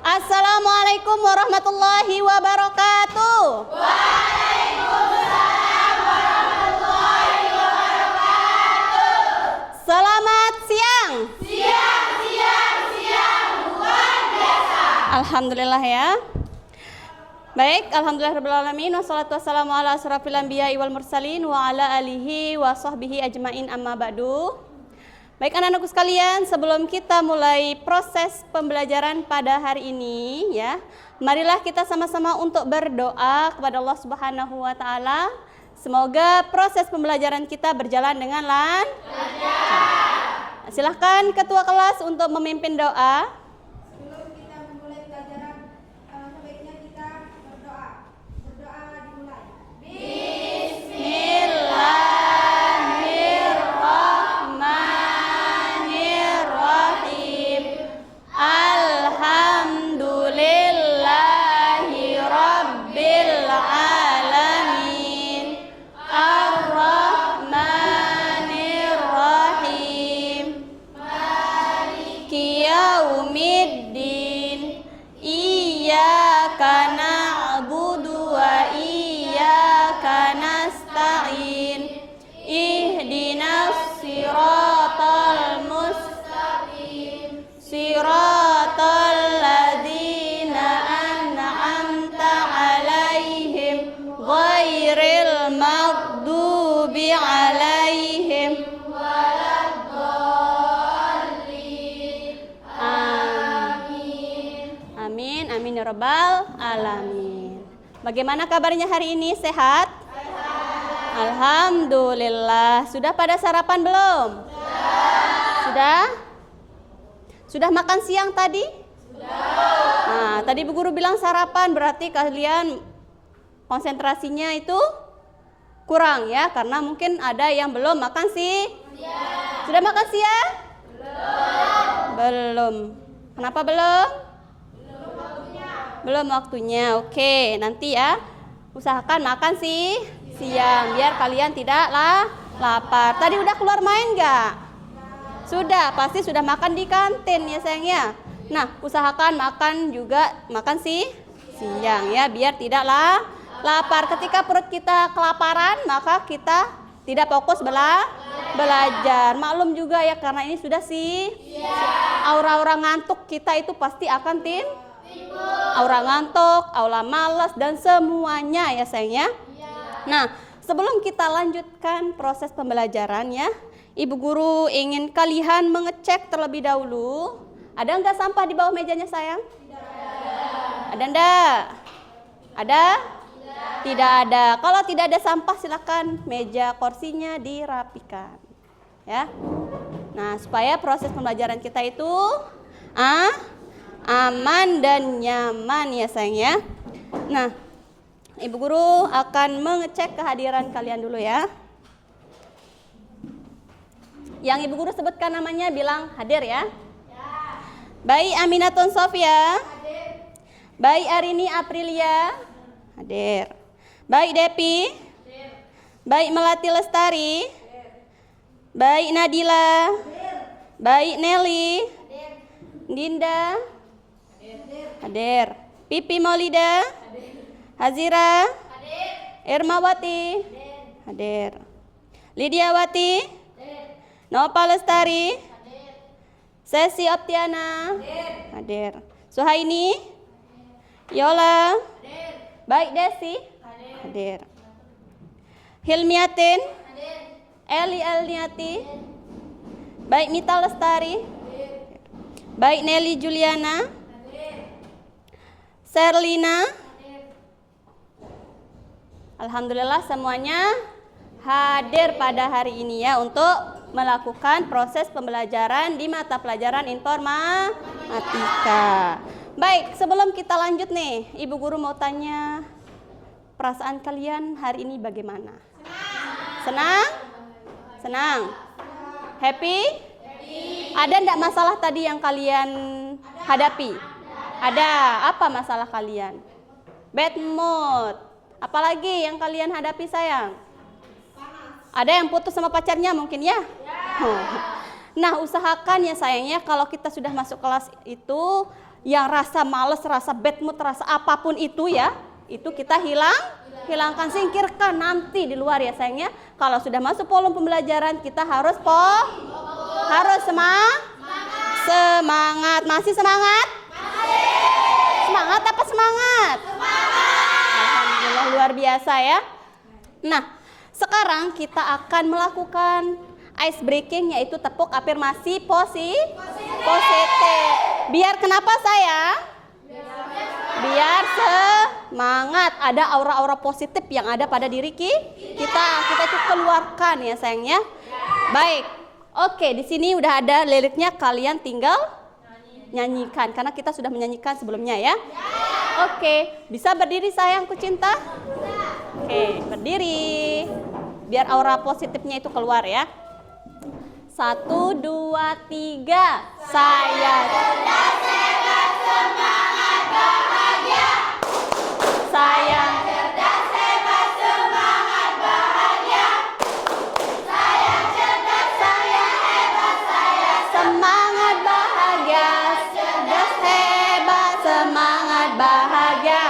Assalamualaikum warahmatullahi wabarakatuh. Waalaikumsalam warahmatullahi wabarakatuh. Selamat siang. Siang, luar biasa. Alhamdulillah ya. Baik, alhamdulillahirrahmanirrahim. Wassalatu wassalamu ala asrafil anbiya'i wal mursalin wa ala alihi wa sahbihi ajmain amma ba'du. Baik anak-anakku sekalian, sebelum kita mulai proses pembelajaran pada hari ini ya, marilah kita sama-sama untuk berdoa kepada Allah Subhanahu wa taala. Semoga proses pembelajaran kita berjalan dengan lancar. Silahkan ketua kelas untuk memimpin doa. Sebelum kita memulai pelajaran, sebaiknya kita berdoa. Berdoa dimulai. Bismillahirrahmanirrahim. Alhamdulillahi rabbil alamin. Ar-Rahmanirrahim. Maliki yaumiddin. Iyyaka na'budu wa iyyaka nasta'in. Ihdinas siratal mustaqim. Siratal ladzina an'amta 'alaihim ghairil maghdubi 'alaihim waladdallin. Amin. Amin, amin ya rabbal alamin. Bagaimana kabarnya hari ini? Sehat? Alhamdulillah. Sudah pada sarapan belum? Sudah? Sudah makan siang tadi? Nah, tadi Bu Guru bilang sarapan, berarti kalian konsentrasinya itu kurang ya, karena mungkin ada yang belum makan sih. Sudah makan siang? Belum. Kenapa belum? Belum waktunya. Oke, nanti ya usahakan makan sih siang biar kalian tidak lapar. Tadi udah keluar main nggak? Sudah, pasti sudah makan di kantin ya sayangnya. Nah, usahakan makan sih siang ya biar tidak lapar. Ketika perut kita kelaparan, maka kita tidak fokus belajar. Maklum juga ya, karena ini sudah aura-aura ngantuk kita itu pasti akan aura ngantuk, aura malas dan semuanya ya sayangnya. Nah, sebelum kita lanjutkan proses pembelajaran ya, Ibu Guru ingin kalian mengecek terlebih dahulu. Ada nggak sampah di bawah mejanya sayang? Ada enggak? Ada? Tidak ada. Kalau tidak ada sampah silakan meja kursinya dirapikan. Ya. Nah, supaya proses pembelajaran kita itu aman dan nyaman ya sayang ya. Nah, Ibu Guru akan mengecek kehadiran kalian dulu ya. Yang Ibu Guru sebutkan namanya bilang hadir ya. Baik Aminatun Sofia. Baik Arini Aprilia. Hadir. Baik Depi. Baik Melati Lestari. Baik Nadila. Baik Nelly. Dinda. Hadir. Pipi Maulida. Hazira. Irmawati. Hadir. Lidiawati. Nova Lestari. Sesi Optiana. Hadir. Suhaini. Yola. Baik Desi. Hadir. Hilmiatin. Eli Elniati. Baik Mita Lestari. Baik Nelly Juliana. Serlina. Alhamdulillah semuanya hadir pada hari ini ya untuk melakukan proses pembelajaran di mata pelajaran informatika. Baik, sebelum kita lanjut nih, Ibu Guru mau tanya, perasaan kalian hari ini bagaimana? Senang? Senang? Happy? Ada enggak masalah tadi yang kalian hadapi? Ada. Apa masalah kalian? Bad mood. Apalagi yang kalian hadapi sayang? Ada yang putus sama pacarnya mungkin ya? Nah, usahakan ya sayangnya kalau kita sudah masuk kelas itu, yang rasa males, rasa bad mood, rasa apapun itu ya, itu kita hilangkan, singkirkan nanti di luar ya sayangnya. Kalau sudah masuk volume pembelajaran, kita harus semangat. Masih semangat? Semangat apa semangat? Alhamdulillah, luar biasa ya. Nah, sekarang kita akan melakukan ice breaking, yaitu tepuk afirmasi positif. Biar kenapa sayang? Biar semangat, ada aura-aura positif yang ada pada diri kita itu keluarkan ya sayangnya. Baik, oke, di sini udah ada liriknya, kalian tinggal nyanyikan karena kita sudah menyanyikan sebelumnya ya. Oke, bisa berdiri sayangku cinta? Oke, berdiri. Biar aura positifnya itu keluar ya. 1, 2, 3. Saya cerdas, hebat, semangat, bahagia. Saya cerdas, hebat, semangat, bahagia. Saya cerdas, saya hebat, saya semangat, bahagia. Cerdas, hebat, semangat, bahagia.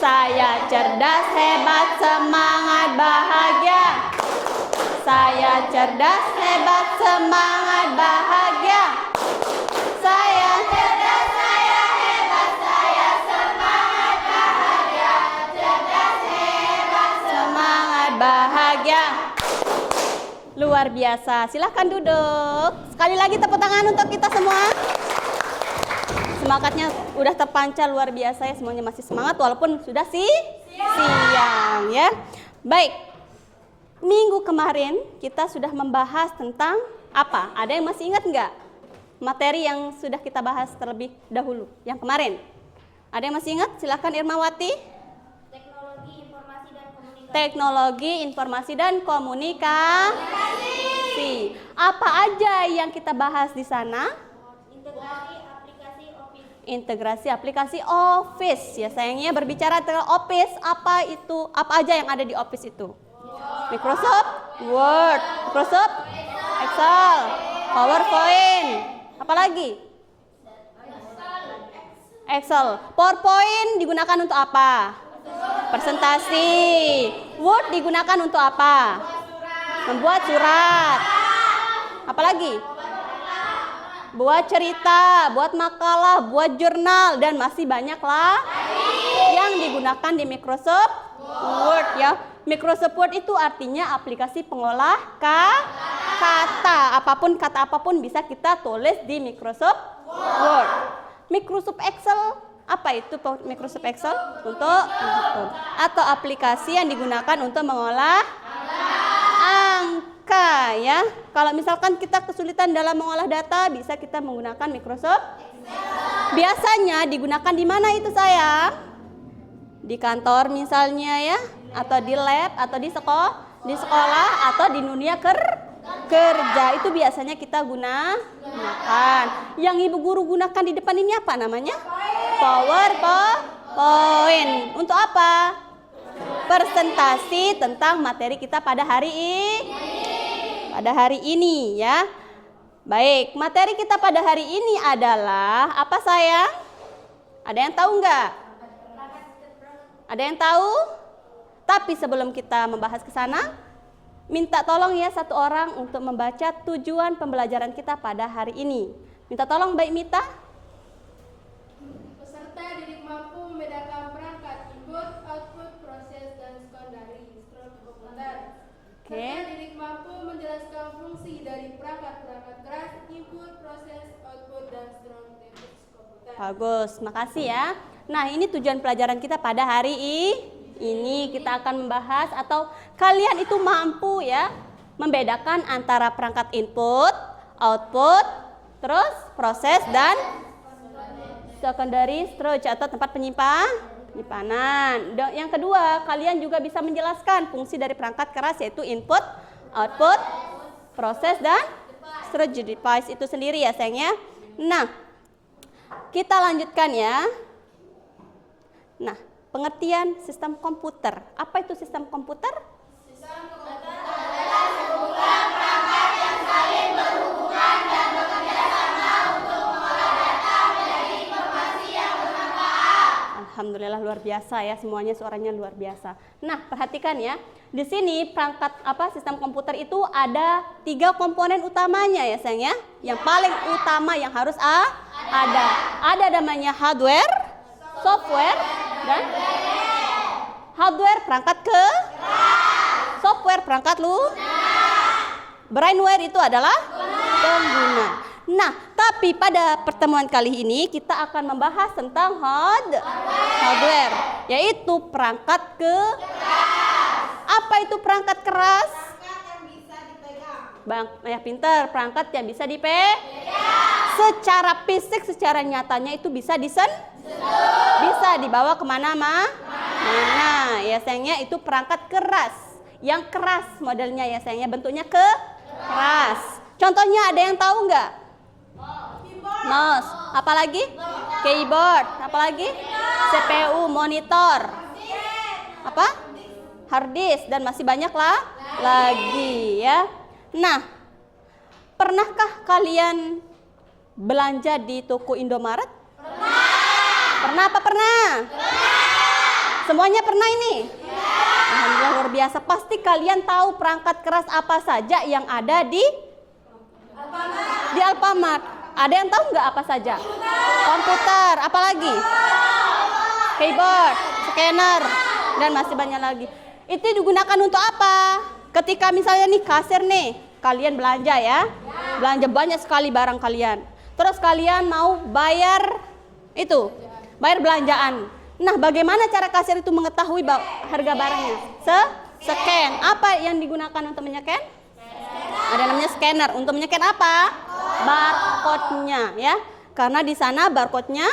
Saya cerdas, hebat, semangat, bahagia. Saya cerdas, hebat, semangat, bahagia. Saya cerdas, saya hebat, saya semangat, bahagia. Cerdas, hebat, semangat, bahagia. Luar biasa. Silahkan duduk. Sekali lagi tepuk tangan untuk kita semua. Semangatnya udah terpancar luar biasa ya, semuanya masih semangat walaupun sudah siang ya. Baik. Minggu kemarin kita sudah membahas tentang apa? Ada yang masih ingat nggak materi yang sudah kita bahas terlebih dahulu yang kemarin? Ada yang masih ingat? Silakan Irmawati. Teknologi informasi dan komunikasi. Apa aja yang kita bahas di sana? Integrasi aplikasi Office. Ya sayangnya berbicara tentang Office, apa aja yang ada di Office itu? Microsoft Word, Microsoft Excel, PowerPoint, apa lagi? Excel. PowerPoint digunakan untuk apa? Presentasi. Word digunakan untuk apa? Membuat surat. Apa lagi? Buat cerita, buat makalah, buat jurnal, dan masih banyak lah yang digunakan di Microsoft Word ya. Microsoft Word itu artinya aplikasi pengolah kata. Kata apapun bisa kita tulis di Microsoft Word. Microsoft Excel, apa itu Microsoft Excel? Untuk atau aplikasi yang digunakan untuk mengolah angka ya. Kalau misalkan kita kesulitan dalam mengolah data, bisa kita menggunakan Microsoft Excel. Biasanya digunakan di mana itu sayang? Di kantor misalnya ya, atau di lab, atau di sekolah, atau di dunia kerja. Itu biasanya kita gunakan. Yang ibu guru gunakan di depan ini apa namanya? PowerPoint. Untuk apa? Presentasi tentang materi kita pada hari ini ya. Baik, materi kita pada hari ini adalah apa sayang? Ada yang tahu nggak? Ada yang tahu? Tapi sebelum kita membahas ke sana, minta tolong ya satu orang untuk membaca tujuan pembelajaran kita pada hari ini. Minta tolong Mbak Mita. Peserta didik mampu membedakan perangkat input, output, proses, dan sekondari komputer. Peserta didik mampu menjelaskan fungsi dari perangkat-perangkat keras, input, proses, output, dan komputer. Bagus, makasih ya. Nah, ini tujuan pelajaran kita pada hari ini. Kita akan membahas atau kalian itu mampu ya membedakan antara perangkat input, output, terus proses dan secondary storage atau tempat penyimpanan. Yang kedua, kalian juga bisa menjelaskan fungsi dari perangkat keras yaitu input, output, proses dan storage device itu sendiri ya sayangnya. Nah, kita lanjutkan ya. Nah, pengertian sistem komputer. Apa itu sistem komputer? Sistem komputer adalah sebuah perangkat yang saling berhubungan Alhamdulillah luar biasa ya, semuanya suaranya luar biasa. Nah, perhatikan ya. Di sini perangkat sistem komputer itu ada 3 komponen utamanya ya sayang ya. Yang paling utama yang harus ada. Ada namanya hardware, software, dan hardware perangkat software perangkat brainware itu adalah pengguna. Nah, tapi pada pertemuan kali ini kita akan membahas tentang hardware, yaitu perangkat Apa itu perangkat keras? Perangkat yang bisa dipegang. Bang, ya pinter, perangkat yang bisa dipegang. Secara fisik, secara nyatanya itu bisa bisa dibawa kemana-mana. Mana ya sayangnya itu perangkat keras. Yang keras modelnya ya sayangnya, bentuknya keras. Contohnya ada yang tahu nggak? Mouse, apalagi? Keyboard, apalagi? CPU, monitor, apa? Hard disk, dan masih banyak lagi ya. Nah, pernahkah kalian belanja di toko Indomaret? Pernah apa pernah? Semuanya pernah ini? Alhamdulillah luar biasa. Pasti kalian tahu perangkat keras apa saja yang ada di Alfamart. Ada yang tahu nggak apa saja? Komputer, apalagi? Keyboard, scanner, dan masih banyak lagi. Itu digunakan untuk apa? Ketika misalnya nih kasir nih, kalian belanja ya. Belanja banyak sekali barang kalian. Terus kalian mau bayar belanjaan. Nah, bagaimana cara kasir itu mengetahui harga barangnya? Scan. Apa yang digunakan untuk menyekan? Ada namanya scanner. Untuk menyekan apa? Barcode-nya ya. Karena di sana barcode-nya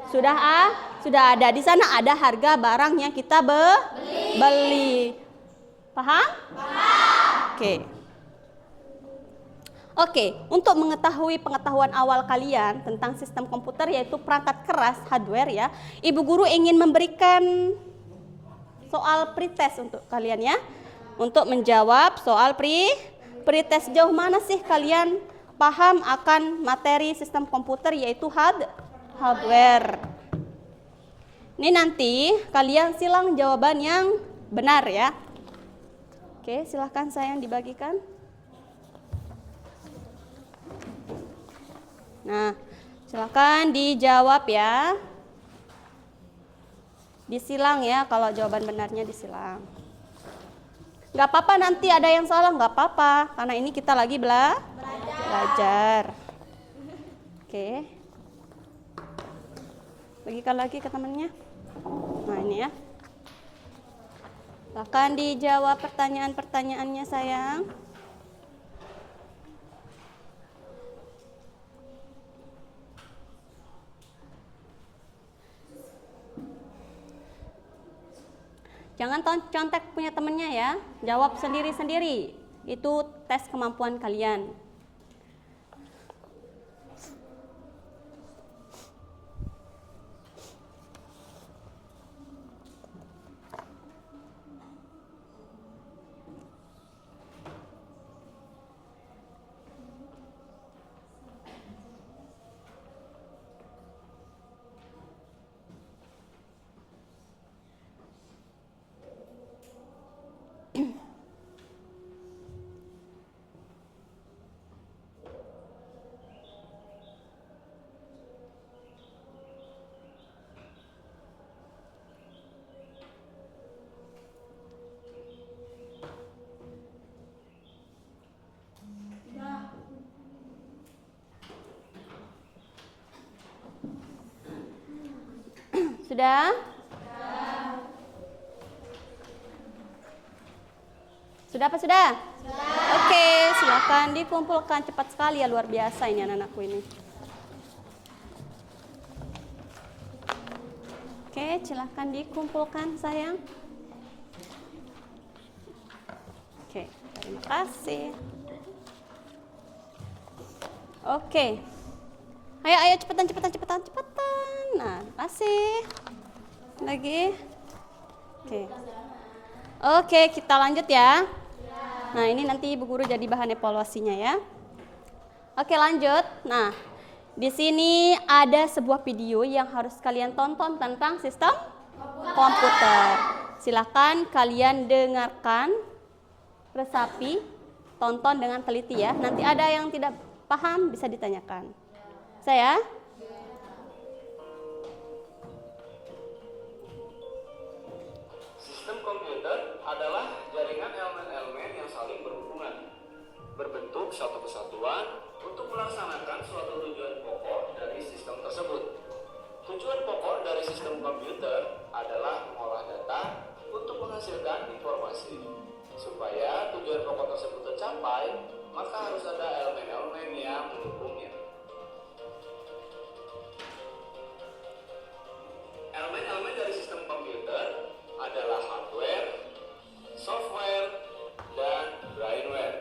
sudah ada. Di sana ada harga barang yang kita beli. Paham? Oke, untuk mengetahui pengetahuan awal kalian tentang sistem komputer yaitu perangkat keras hardware ya, Ibu Guru ingin memberikan soal pretest untuk kalian ya. Untuk menjawab soal pretest, sejauh mana sih kalian paham akan materi sistem komputer yaitu hardware. Ini nanti kalian silang jawaban yang benar ya. Oke, silahkan sayang dibagikan. Nah, silakan dijawab ya. Disilang ya, kalau jawaban benarnya disilang. Nggak apa-apa nanti ada yang salah, nggak apa-apa. Karena ini kita lagi belajar. Oke. Bagikan lagi ke temannya. Nah ini ya. Silakan dijawab pertanyaan-pertanyaannya sayang. Jangan contek punya temennya ya. Jawab sendiri-sendiri. Itu tes kemampuan kalian. Sudah? Sudah apa sudah? Oke, silakan dikumpulkan cepat sekali ya, luar biasa ini anak-anakku ini. Oke, silakan dikumpulkan sayang. Oke, terima kasih. Oke. Ayo cepetan. Nah, kasih. Lagi. Oke, kita lanjut ya. Nah, ini nanti Ibu Guru jadi bahan evaluasinya ya. Oke, lanjut. Nah, Di sini ada sebuah video yang harus kalian tonton tentang sistem komputer. Silakan kalian dengarkan, resapi, tonton dengan teliti ya. Nanti ada yang tidak paham bisa ditanyakan. Saya Sistem komputer adalah jaringan elemen-elemen yang saling berhubungan, berbentuk satu kesatuan untuk melaksanakan suatu tujuan pokok dari sistem tersebut. Tujuan pokok dari sistem komputer adalah mengolah data untuk menghasilkan informasi. Supaya tujuan pokok tersebut tercapai, maka harus ada elemen-elemen yang mendukungnya. Elemen-elemen dari sistem komputer adalah hardware, software, dan brainware.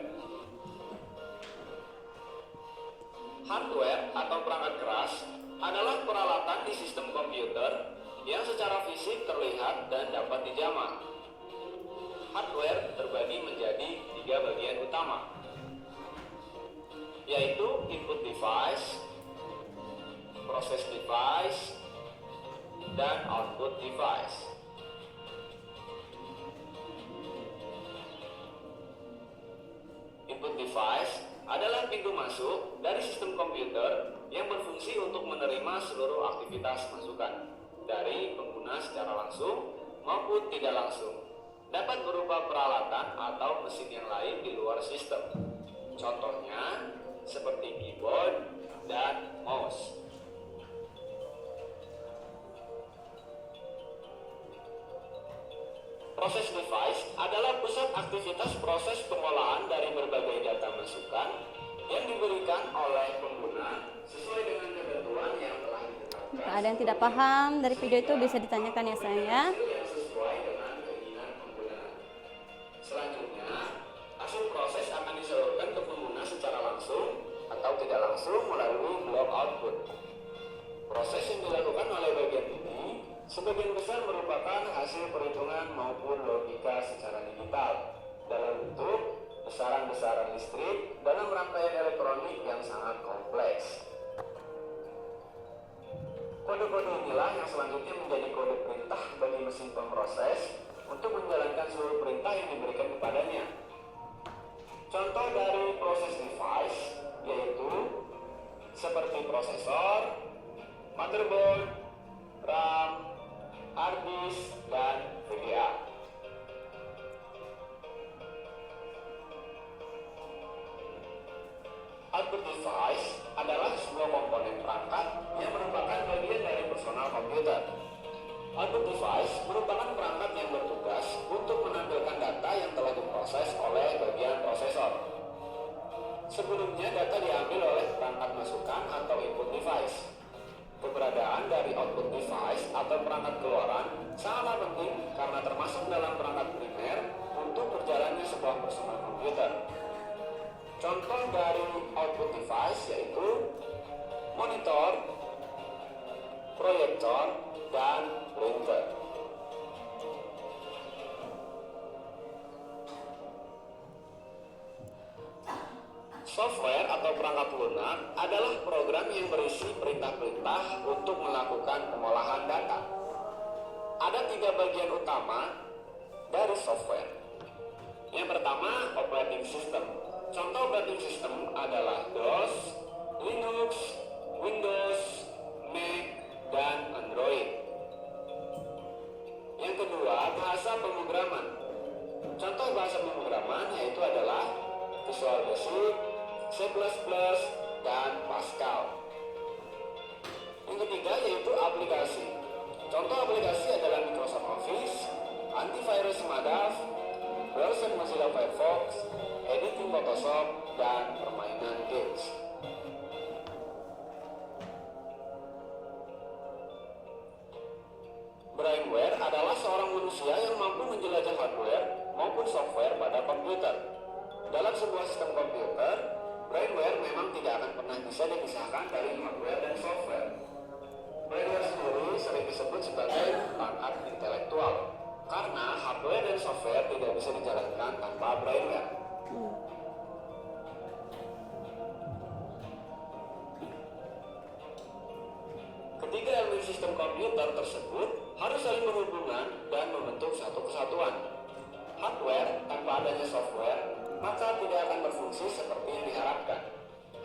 Hardware atau perangkat keras adalah peralatan di sistem komputer yang secara fisik terlihat dan dapat dijamah. Hardware terbagi menjadi 3 bagian utama, yaitu input device, process device, dan output device. Input device adalah pintu masuk dari sistem komputer yang berfungsi untuk menerima seluruh aktivitas masukan dari pengguna secara langsung maupun tidak langsung. Dapat berupa peralatan atau mesin yang lain di luar sistem. Contohnya seperti keyboard dan mouse. Proses device adalah pusat aktivitas proses pengolahan dari berbagai data masukan yang diberikan oleh pengguna sesuai dengan ketentuan yang telah ditetapkan. jika ada yang tidak paham dari video itu bisa ditanyakan ya sayang ya. Yang sesuai dengan keinginan pengguna. Selanjutnya, hasil proses akan disalurkan ke pengguna secara langsung atau tidak langsung melalui blok output. Proses yang dilakukan oleh bagian ini sebagian besar merupakan hasil perhitungan maupun logika secara digital dalam bentuk besaran-besaran listrik dalam rangkaian elektronik yang sangat kompleks. Kode-kode inilah yang selanjutnya menjadi kode perintah bagi mesin pemroses untuk menjalankan seluruh perintah yang diberikan kepadanya. Contoh dari proses device yaitu seperti prosesor, motherboard, RAM, hard disk, dan VGA. Output device adalah sebuah komponen perangkat yang merupakan bagian dari personal komputer. Output device merupakan perangkat yang bertugas untuk menampilkan data yang telah diproses oleh bagian prosesor. Sebelumnya data diambil oleh perangkat masukan atau input device. Keberadaan dari output device atau perangkat keluaran sangatlah penting karena termasuk dalam perangkat primer untuk berjalannya sebuah personal komputer. Contoh dari output device yaitu monitor, proyektor, dan printer. Software atau perangkat lunak adalah program yang berisi perintah-perintah untuk melakukan pengolahan data. Ada 3 bagian utama dari software. Yang pertama, operating system. Contoh operating system adalah DOS, Linux, Windows, Mac, dan Android. Yang kedua, bahasa pemrograman. Contoh bahasa pemrograman yaitu adalah Visual Basic, C++, dan Pascal. Yang ketiga yaitu aplikasi. Contoh aplikasi adalah Microsoft Office, antivirus Madaf, browser Mozilla Firefox, editing Photoshop, dan permainan games. Brainware adalah seorang manusia yang mampu menjelajah hardware maupun software pada komputer. Dalam sebuah sistem komputer, brainware memang tidak akan pernah bisa dipisahkan dari hardware dan software. Brainware sendiri sering disebut sebagai perangkat intelektual, karena hardware dan software tidak bisa dijalankan tanpa brainware. ketiga elemen sistem komputer tersebut harus saling berhubungan dan membentuk satu kesatuan. Hardware tanpa adanya software maka tidak akan berfungsi seperti yang diharapkan,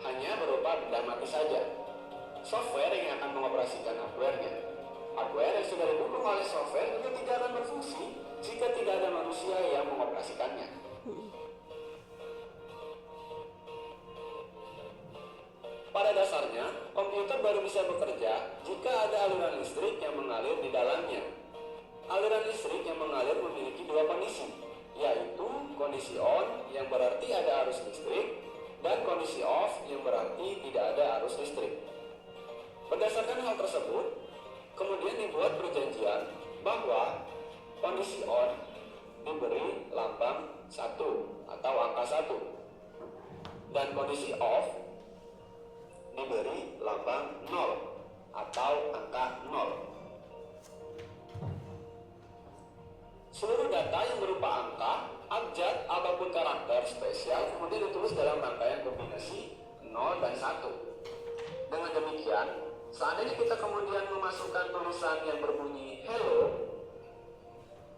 hanya berupa benda mati saja. Software yang akan mengoperasikan hardware-nya. Hardware yang sudah didukung oleh software juga tidak akan berfungsi jika tidak ada manusia yang mengoperasikannya. Pada dasarnya, komputer baru bisa bekerja jika ada aliran listrik yang mengalir di dalamnya. Aliran listrik yang mengalir memiliki dua kondisi, yaitu kondisi on yang berarti ada arus listrik dan kondisi off yang berarti tidak ada arus listrik. Berdasarkan hal tersebut, kemudian dibuat perjanjian bahwa kondisi on diberi lambang 1 atau angka 1 dan kondisi off diberi lambang 0 atau angka 0. Seluruh data yang berupa angka, abjad ataupun karakter spesial kemudian ditulis dalam rangkaian kombinasi 0 dan 1. Dengan demikian, seandainya kita kemudian memasukkan tulisan yang berbunyi hello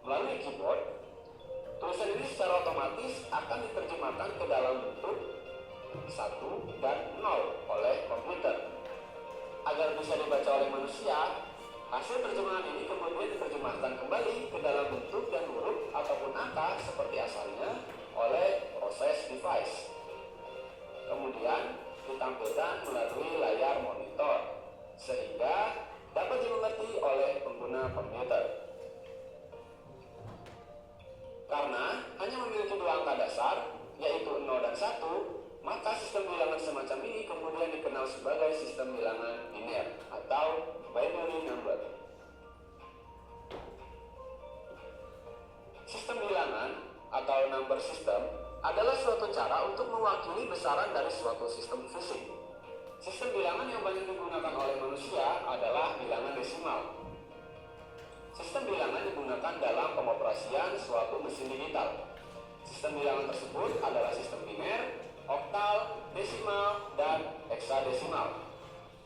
melalui keyboard, tulisan ini secara otomatis akan diterjemahkan ke dalam bentuk 1 dan 0 oleh komputer. Agar bisa dibaca oleh manusia, hasil terjemahan ini kemudian diterjemahkan kembali ke dalam bentuk dan huruf ataupun angka seperti asalnya oleh proses device. Kemudian ditampilkan melalui layar monitor sehingga dapat dimengerti oleh pengguna komputer. Karena hanya memiliki dua angka dasar, yaitu 0 dan 1, maka sistem bilangan semacam ini kemudian dikenal sebagai sistem bilangan biner atau binary number. Sistem bilangan atau number system adalah suatu cara untuk mewakili besaran dari suatu sistem fisik. Sistem bilangan yang banyak digunakan oleh manusia adalah bilangan desimal. Sistem bilangan digunakan dalam pengoperasian suatu mesin digital. Sistem bilangan tersebut adalah sistem biner, oktal, desimal, dan heksadesimal.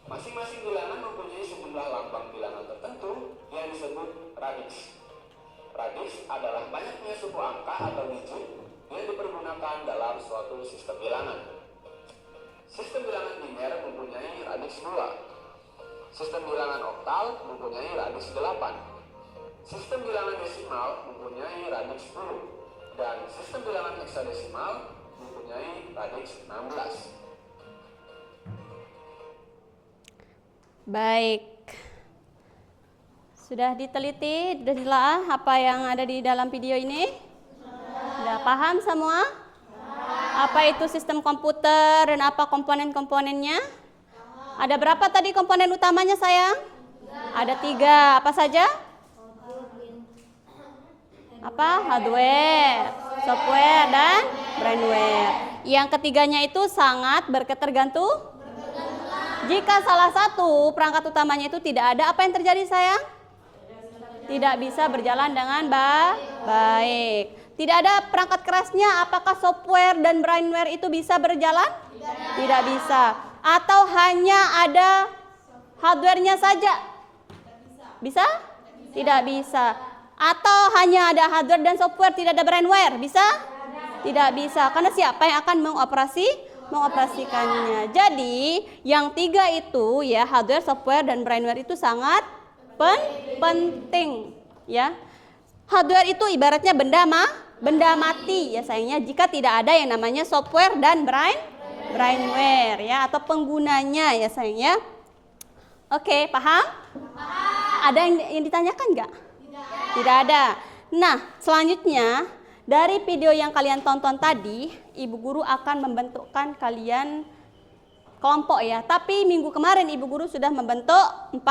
Masing-masing bilangan mempunyai sejumlah lambang bilangan tertentu yang disebut radix. Radix adalah banyaknya suku angka atau digit yang dipergunakan dalam suatu sistem bilangan. Sistem bilangan biner mempunyai radix 2. Sistem bilangan oktal mempunyai radix 8. Sistem bilangan desimal mempunyai radix 10. Dan sistem bilangan heksadesimal mempunyai radix 16. Baik. Sudah diteliti, sudah ditelaah apa yang ada di dalam video ini? Sudah paham semua? Apa itu sistem komputer dan apa komponen-komponennya? Ada berapa tadi komponen utamanya sayang? Ada 3. Apa saja? Apa? Hardware, software, dan brainware. Yang ketiganya itu sangat berketergantungan. Jika salah satu perangkat utamanya itu tidak ada, apa yang terjadi sayang? Tidak bisa berjalan dengan baik. Tidak ada perangkat kerasnya, apakah software dan brainware itu bisa berjalan? Tidak bisa. Atau hanya ada hardware-nya saja? Bisa? Tidak bisa. Atau hanya ada hardware dan software, tidak ada brainware? Bisa? Tidak bisa. Karena siapa yang akan mengoperasikannya. Jadi yang 3 itu ya, hardware, software, dan brainware itu sangat penting ya. Hardware itu ibaratnya benda mati ya sayangnya jika tidak ada yang namanya software dan brainware ya, atau penggunanya ya sayangnya. Oke, paham? Ada yang ditanyakan nggak? Tidak ada. Nah, selanjutnya dari video yang kalian tonton tadi, Ibu Guru akan membentukkan kalian kelompok ya. Tapi minggu kemarin Ibu Guru sudah membentuk 4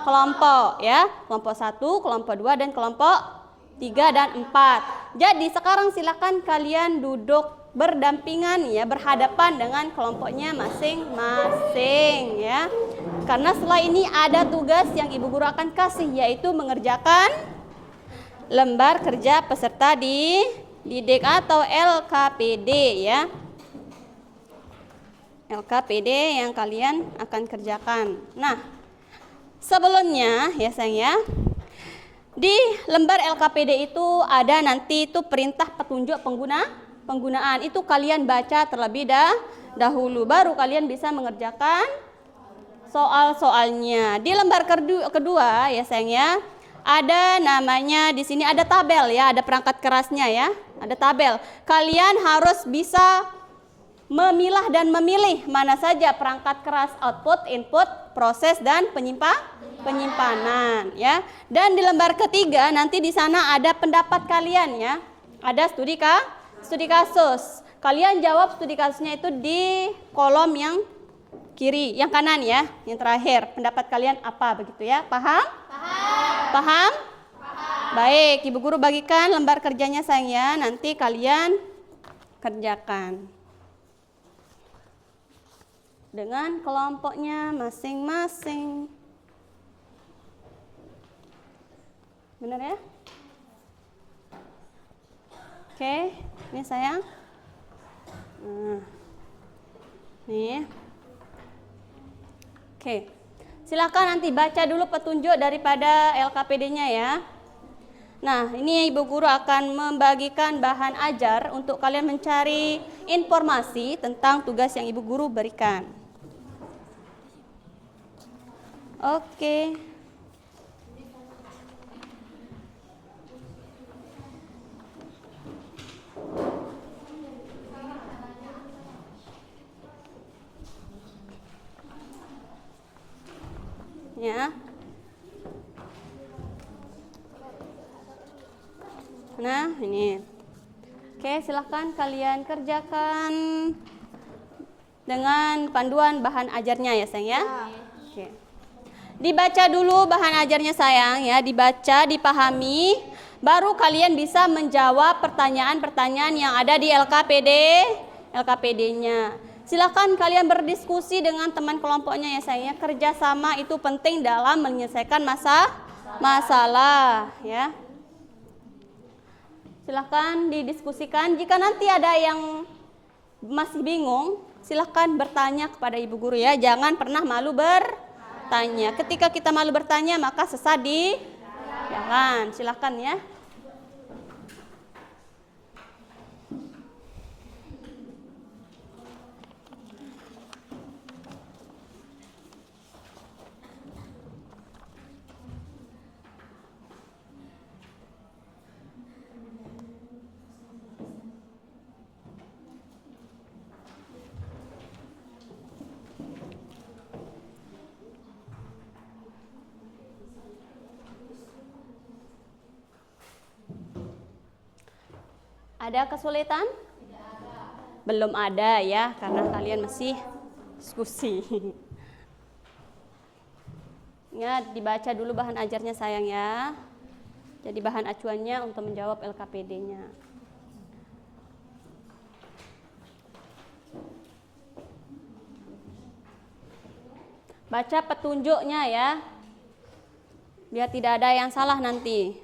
kelompok ya. Kelompok 1, kelompok 2, dan kelompok 3 dan 4. Jadi sekarang silakan kalian duduk berdampingan ya, berhadapan dengan kelompoknya masing-masing ya. Karena setelah ini ada tugas yang Ibu Guru akan kasih, yaitu mengerjakan lembar kerja peserta didik atau LKPD ya. LKPD yang kalian akan kerjakan. Nah, sebelumnya ya sayang ya, di lembar LKPD itu ada nanti itu perintah petunjuk penggunaan. Itu kalian baca terlebih dahulu, baru kalian bisa mengerjakan soal-soalnya. Di lembar kedua ya sayang ya, ada namanya di sini ada tabel ya, ada perangkat kerasnya ya, ada tabel. Kalian harus bisa memilah dan memilih mana saja perangkat keras output, input, proses dan penyimpanan ya. Dan di lembar ketiga nanti di sana ada pendapat kalian ya. Ada studi kasus. Kalian jawab studi kasusnya itu di kolom yang kiri, yang kanan ya, yang terakhir. Pendapat kalian apa begitu ya? Paham? Paham? Baik, Ibu Guru bagikan lembar kerjanya sayang ya. Nanti kalian kerjakan dengan kelompoknya masing-masing. Benar ya? Oke, ini sayang. Nah, nih. Oke, silakan nanti baca dulu petunjuk daripada LKPD-nya ya. Nah, ini Ibu Guru akan membagikan bahan ajar untuk kalian mencari informasi tentang tugas yang Ibu Guru berikan. Oke. Ya. Nah, ini. Oke, silahkan kalian kerjakan dengan panduan bahan ajarnya ya sayang ya. Oke. Dibaca dulu bahan ajarnya sayang ya, dibaca, dipahami, baru kalian bisa menjawab pertanyaan-pertanyaan yang ada di LKPD-nya. Silakan kalian berdiskusi dengan teman kelompoknya ya sayang ya. Kerjasama itu penting dalam menyelesaikan masalah ya. Silakan didiskusikan. Jika nanti ada yang masih bingung, silakan bertanya kepada Ibu Guru ya. Jangan pernah malu bertanya. Ketika kita malu bertanya, maka sesat di jalan. Silakan ya. Ada kesulitan? Belum ada ya, karena kalian masih diskusi. Ingat, dibaca dulu bahan ajarnya sayang ya. Jadi bahan acuannya untuk menjawab LKPD-nya. Baca petunjuknya ya, biar tidak ada yang salah nanti.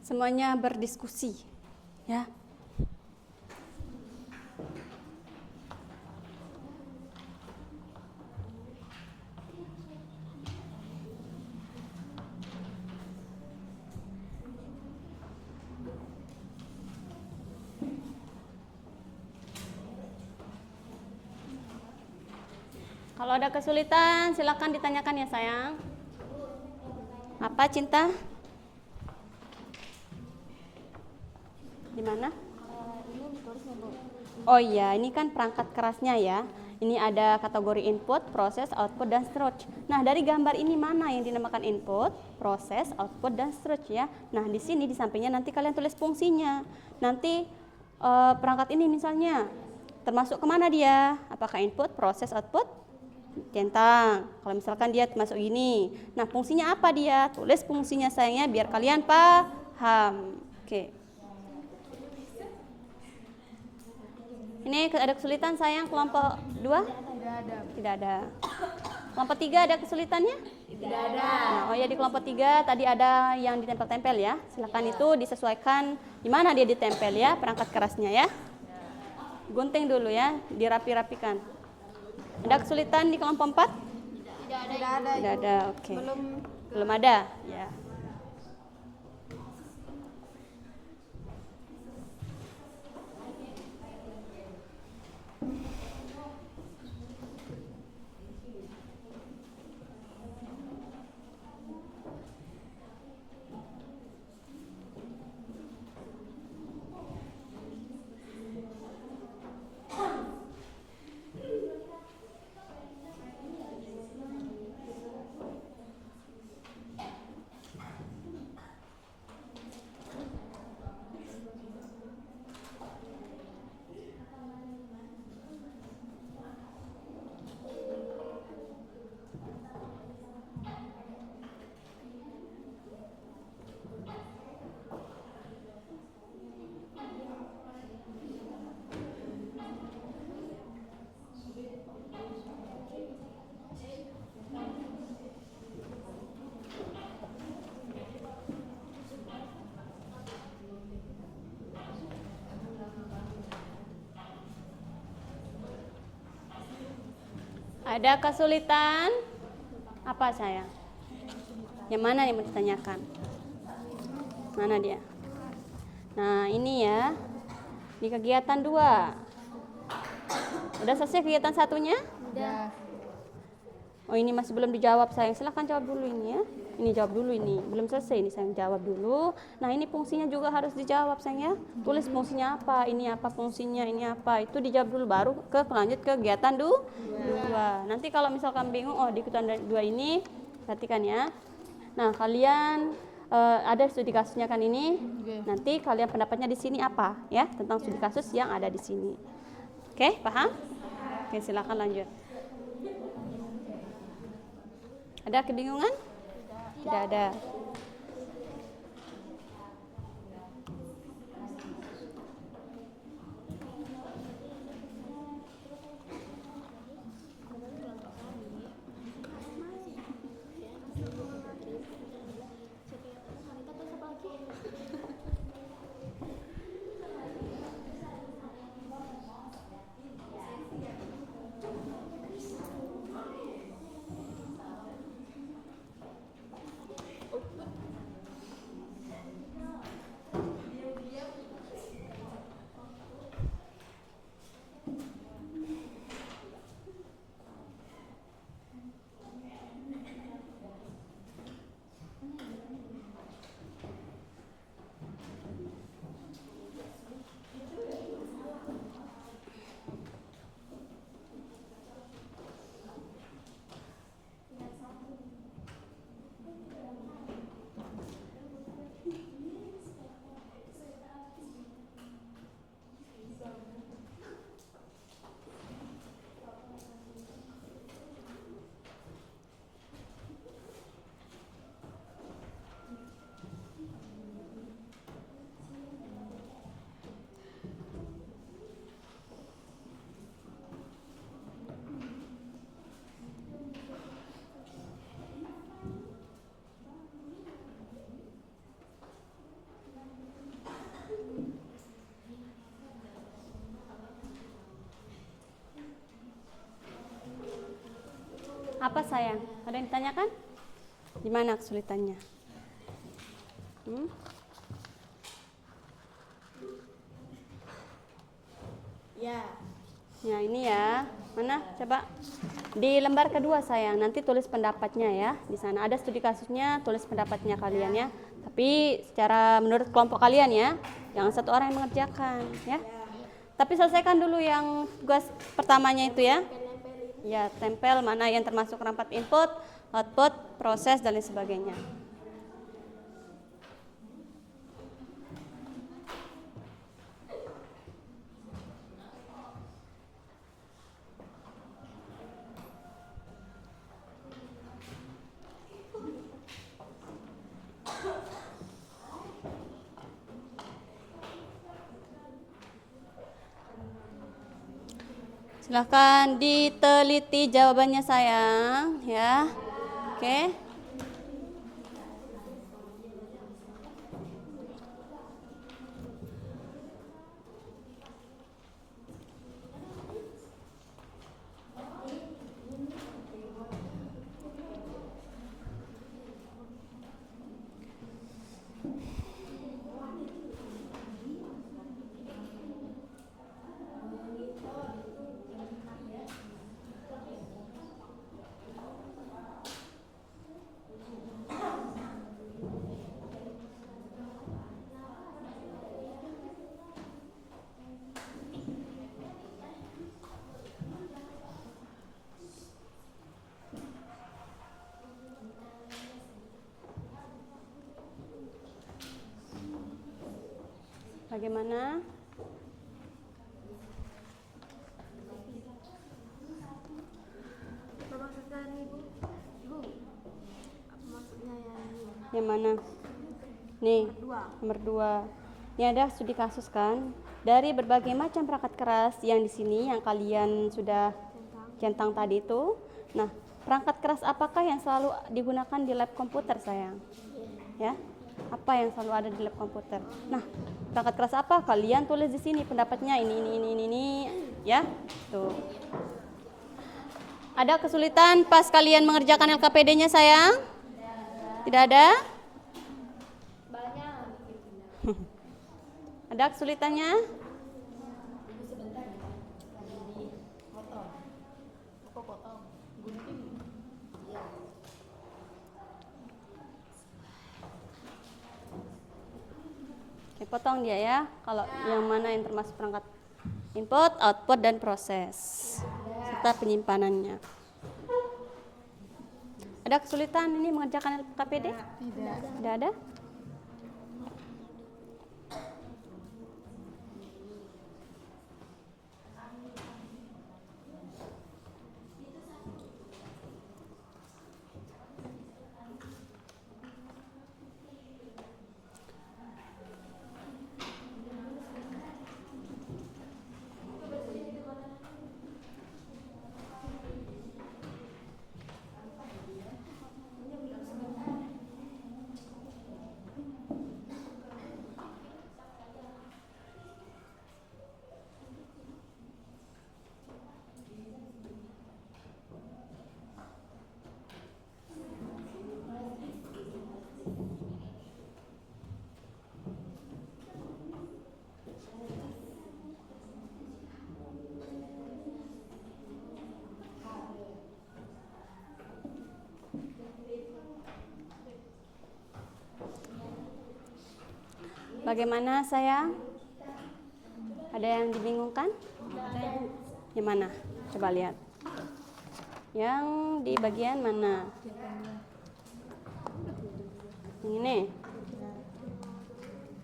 Semuanya berdiskusi ya. Kalau ada kesulitan silakan ditanyakan ya sayang. Apa Cinta? Di mana? Oh iya, ini kan perangkat kerasnya ya. Ini ada kategori input, proses, output, dan storage. Nah, dari gambar ini mana yang dinamakan input, proses, output, dan storage ya. Nah, di sini di sampingnya nanti kalian tulis fungsinya. Nanti perangkat ini misalnya termasuk kemana dia? Apakah input, proses, output? Centang. Kalau misalkan dia termasuk gini. Nah, fungsinya apa dia? Tulis fungsinya sayangnya biar kalian paham. Oke. Ini ada kesulitan sayang kelompok 2? Tidak ada. Kelompok 3 ada kesulitannya? Tidak ada. Nah, oh ya, di kelompok 3 tadi ada yang ditempel-tempel ya. Silakan itu disesuaikan di mana dia ditempel ya, perangkat kerasnya ya. Gunting dulu ya, dirapi-rapikan. Ada kesulitan di kelompok 4? Tidak ada. Tidak ada, oke. Belum ada, ya. Ada kesulitan? Apa sayang? Yang mana yang mau ditanyakan? Mana dia? Nah, ini ya. Di kegiatan 2. Udah selesai kegiatan 1-nya? Udah. Oh, ini masih belum dijawab sayang. Silahkan jawab dulu ini ya. Ini jawab dulu ini. Belum selesai ini sayang, jawab dulu. Nah, ini fungsinya juga harus dijawab sayang ya. Tulis fungsinya apa, ini apa fungsinya, ini apa. Itu dijawab dulu baru lanjut ke kegiatan 2. Nanti kalau misalkan bingung, oh di kegiatan 2 ini perhatikan ya. Nah, kalian ada studi kasusnya kan ini. Nanti kalian pendapatnya di sini apa ya tentang studi kasus yang ada di sini. Oke, paham? Oke, silakan lanjut. Ada kebingungan? Tidak ada. Apa sayang? Ada yang ditanyakan? Di mana kesulitannya? Ya. Ya, ini ya. Mana? Coba. Di lembar kedua sayang, nanti tulis pendapatnya ya. Di sana ada studi kasusnya, tulis pendapatnya kalian ya. Tapi secara menurut kelompok kalian ya. Jangan satu orang yang mengerjakan ya. Tapi selesaikan dulu yang tugas pertamanya itu ya. Ya, tempel mana yang termasuk perangkat input, output, proses, dan lain sebagainya. Silahkan diteliti jawabannya sayang, ya. Oke. Bagaimana? Apa maksudnya nih, Bu? Bu, apa maksudnya ya ini? Yang mana? Nih, Dua. nomor 2. Ini ada studi kasus kan? Dari berbagai macam perangkat keras yang di sini yang kalian sudah centang tadi itu. Nah, perangkat keras apakah yang selalu digunakan di lab komputer, sayang? Ya. Apa yang selalu ada di lab komputer? Nah, perangkat keras apa? Kalian tulis di sini pendapatnya ini, ya. Tuh. Ada kesulitan pas kalian mengerjakan LKPD-nya, sayang? Tidak ada? Banyak. Ada kesulitannya? Oke, potong dia ya. Kalau yang mana yang termasuk perangkat input, output, dan proses serta penyimpanannya. Ada kesulitan ini mengerjakan LKPD? Tidak ada? Bagaimana, sayang? Ada yang dibingungkan? Yang mana? Coba lihat. Yang di bagian mana? Yang ini.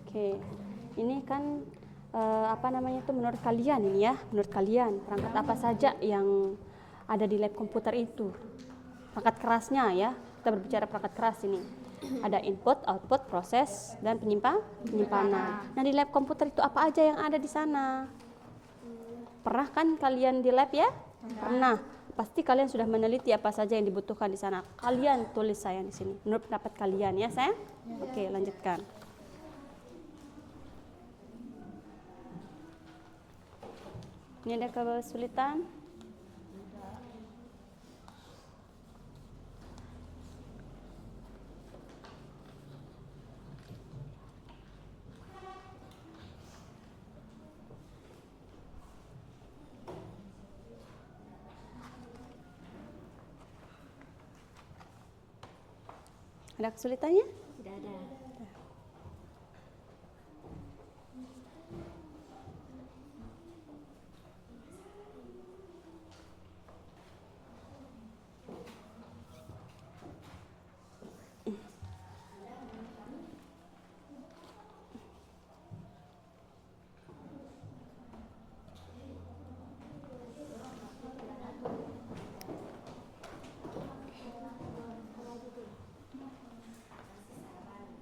Oke. Ini kan apa namanya itu menurut kalian ini ya? Menurut kalian perangkat apa saja yang ada di lab komputer itu? Perangkat kerasnya ya. Kita berbicara perangkat keras ini. Ada input, output, proses, dan penyimpanan. Nah, di lab komputer itu apa aja yang ada di sana? Pernah kan kalian di lab ya? Pernah. Pasti kalian sudah meneliti apa saja yang dibutuhkan di sana. Kalian tulis sayang di sini. Menurut pendapat kalian ya, sayang? Oke, lanjutkan. Ini ada kesulitan? Ada kesulitannya? Tidak ada.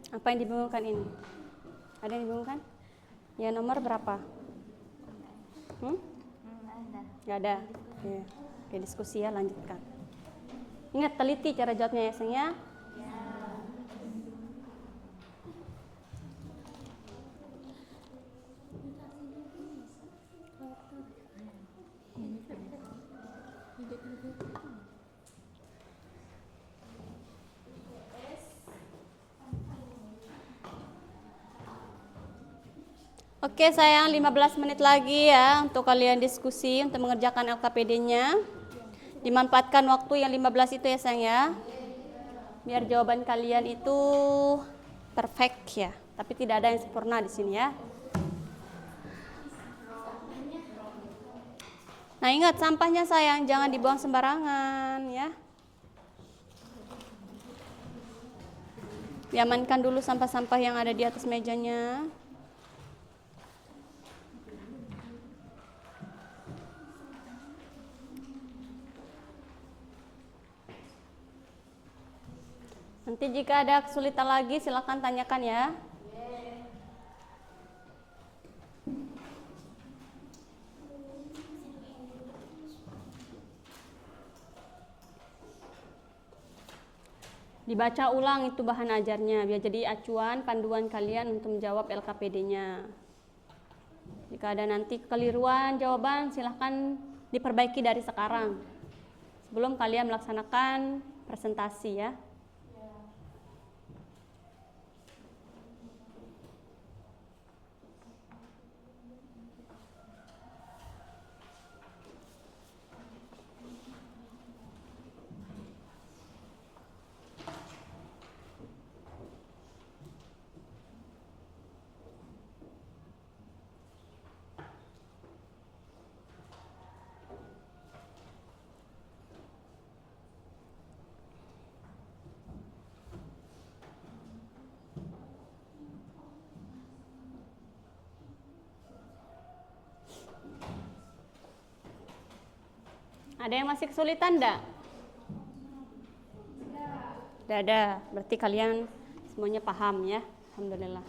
Apa yang dibingungkan ini? Ada yang dibingungkan? Ya, nomor berapa? Ada. Nggak ada. Oke, diskusi ya, lanjutkan. Ingat teliti cara jawabnya ya, Sayang ya. Oke sayang, 15 menit lagi ya untuk kalian diskusi untuk mengerjakan LKPD-nya. Dimanfaatkan waktu yang 15 itu ya sayang ya. Biar jawaban kalian itu perfect ya. Tapi tidak ada yang sempurna di sini ya. Nah ingat sampahnya sayang, jangan dibuang sembarangan ya. Diamankan dulu sampah-sampah yang ada di atas mejanya. Nanti jika ada kesulitan lagi silakan tanyakan ya. Dibaca ulang itu bahan ajarnya biar jadi acuan panduan kalian untuk menjawab LKPD-nya. Jika ada nanti kekeliruan jawaban silahkan diperbaiki dari sekarang sebelum kalian melaksanakan presentasi ya. Ada yang masih kesulitan enggak? Tidak ada. Berarti kalian semuanya paham ya. Alhamdulillah.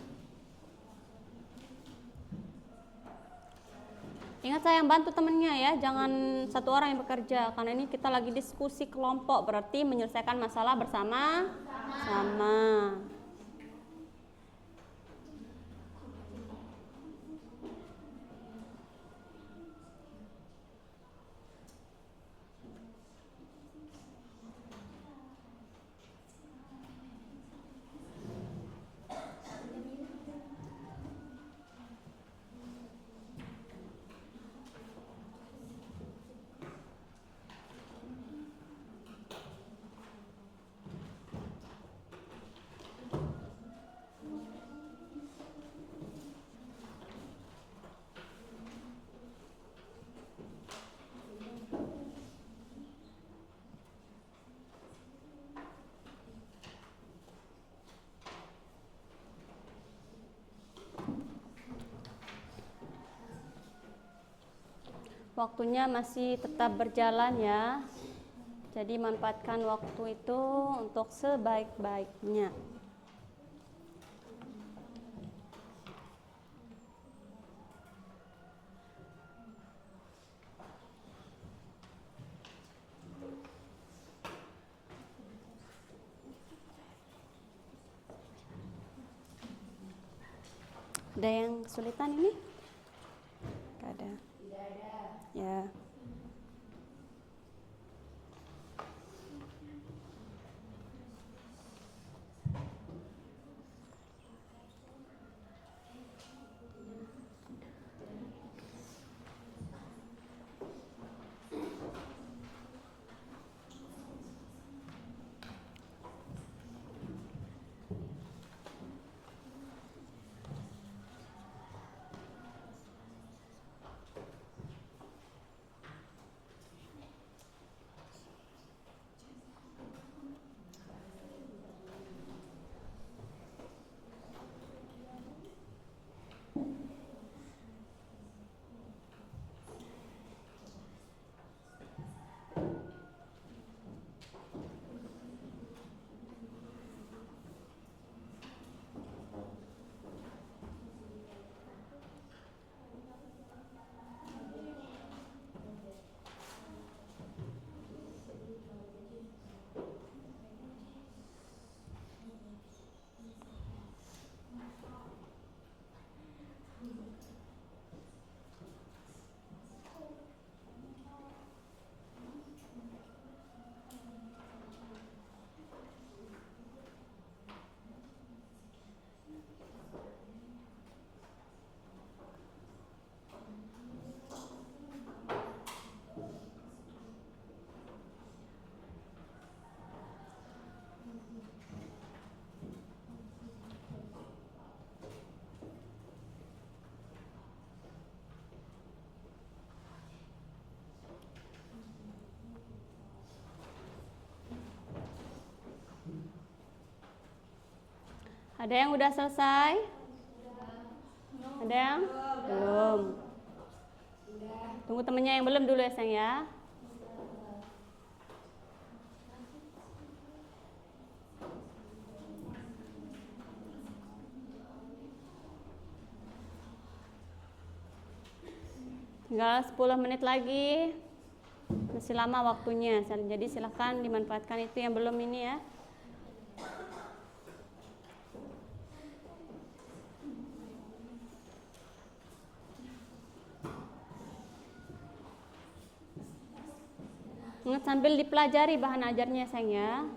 Ingat sayang, bantu temennya ya. Jangan satu orang yang bekerja. Karena ini kita lagi diskusi kelompok. Berarti menyelesaikan masalah bersama-sama. Waktunya masih tetap berjalan ya. Jadi manfaatkan waktu itu untuk sebaik-baiknya. Ada yang kesulitan ini? Gak ada. Ya. Ada yang udah selesai? Ada yang belum? Tunggu temennya yang belum dulu ya sayang ya. Tinggal 10 menit lagi. Masih lama waktunya. Jadi silahkan dimanfaatkan itu yang belum ini ya. Ingat sambil dipelajari bahan ajarnya sayang ya.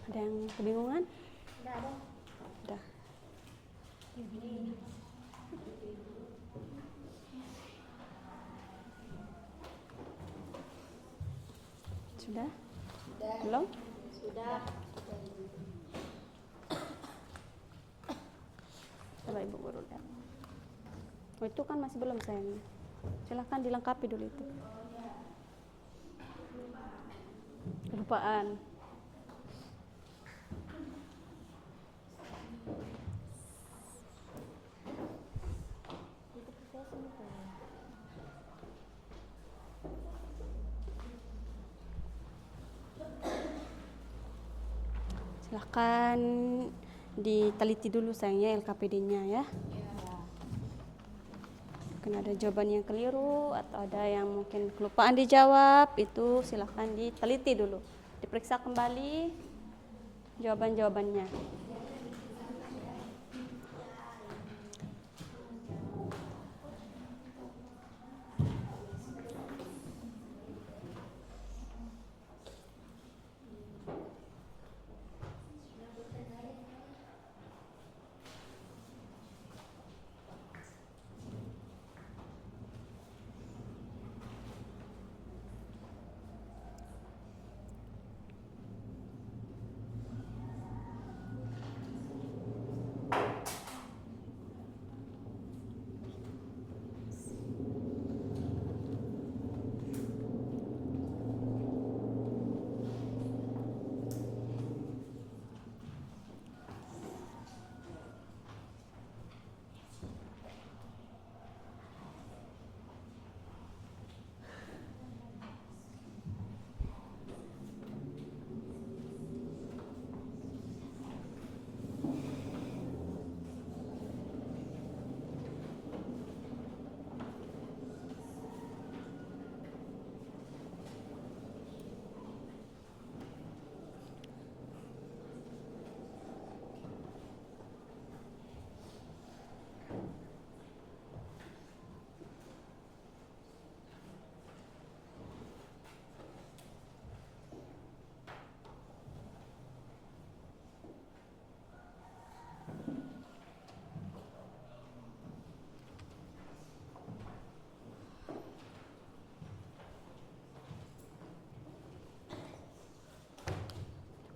Ada yang kebingungan? Udah. Sudah? Belum? Sudah. Coba Ibu Guru lihat. Oh, itu kan masih belum sayang. Silahkan dilengkapi dulu itu. Kelupaan. Silahkan diteliti dulu sayangnya LKPD-nya ya. Mungkin ada jawaban yang keliru atau ada yang mungkin kelupaan dijawab, itu silahkan diteliti dulu. Diperiksa kembali jawaban-jawabannya.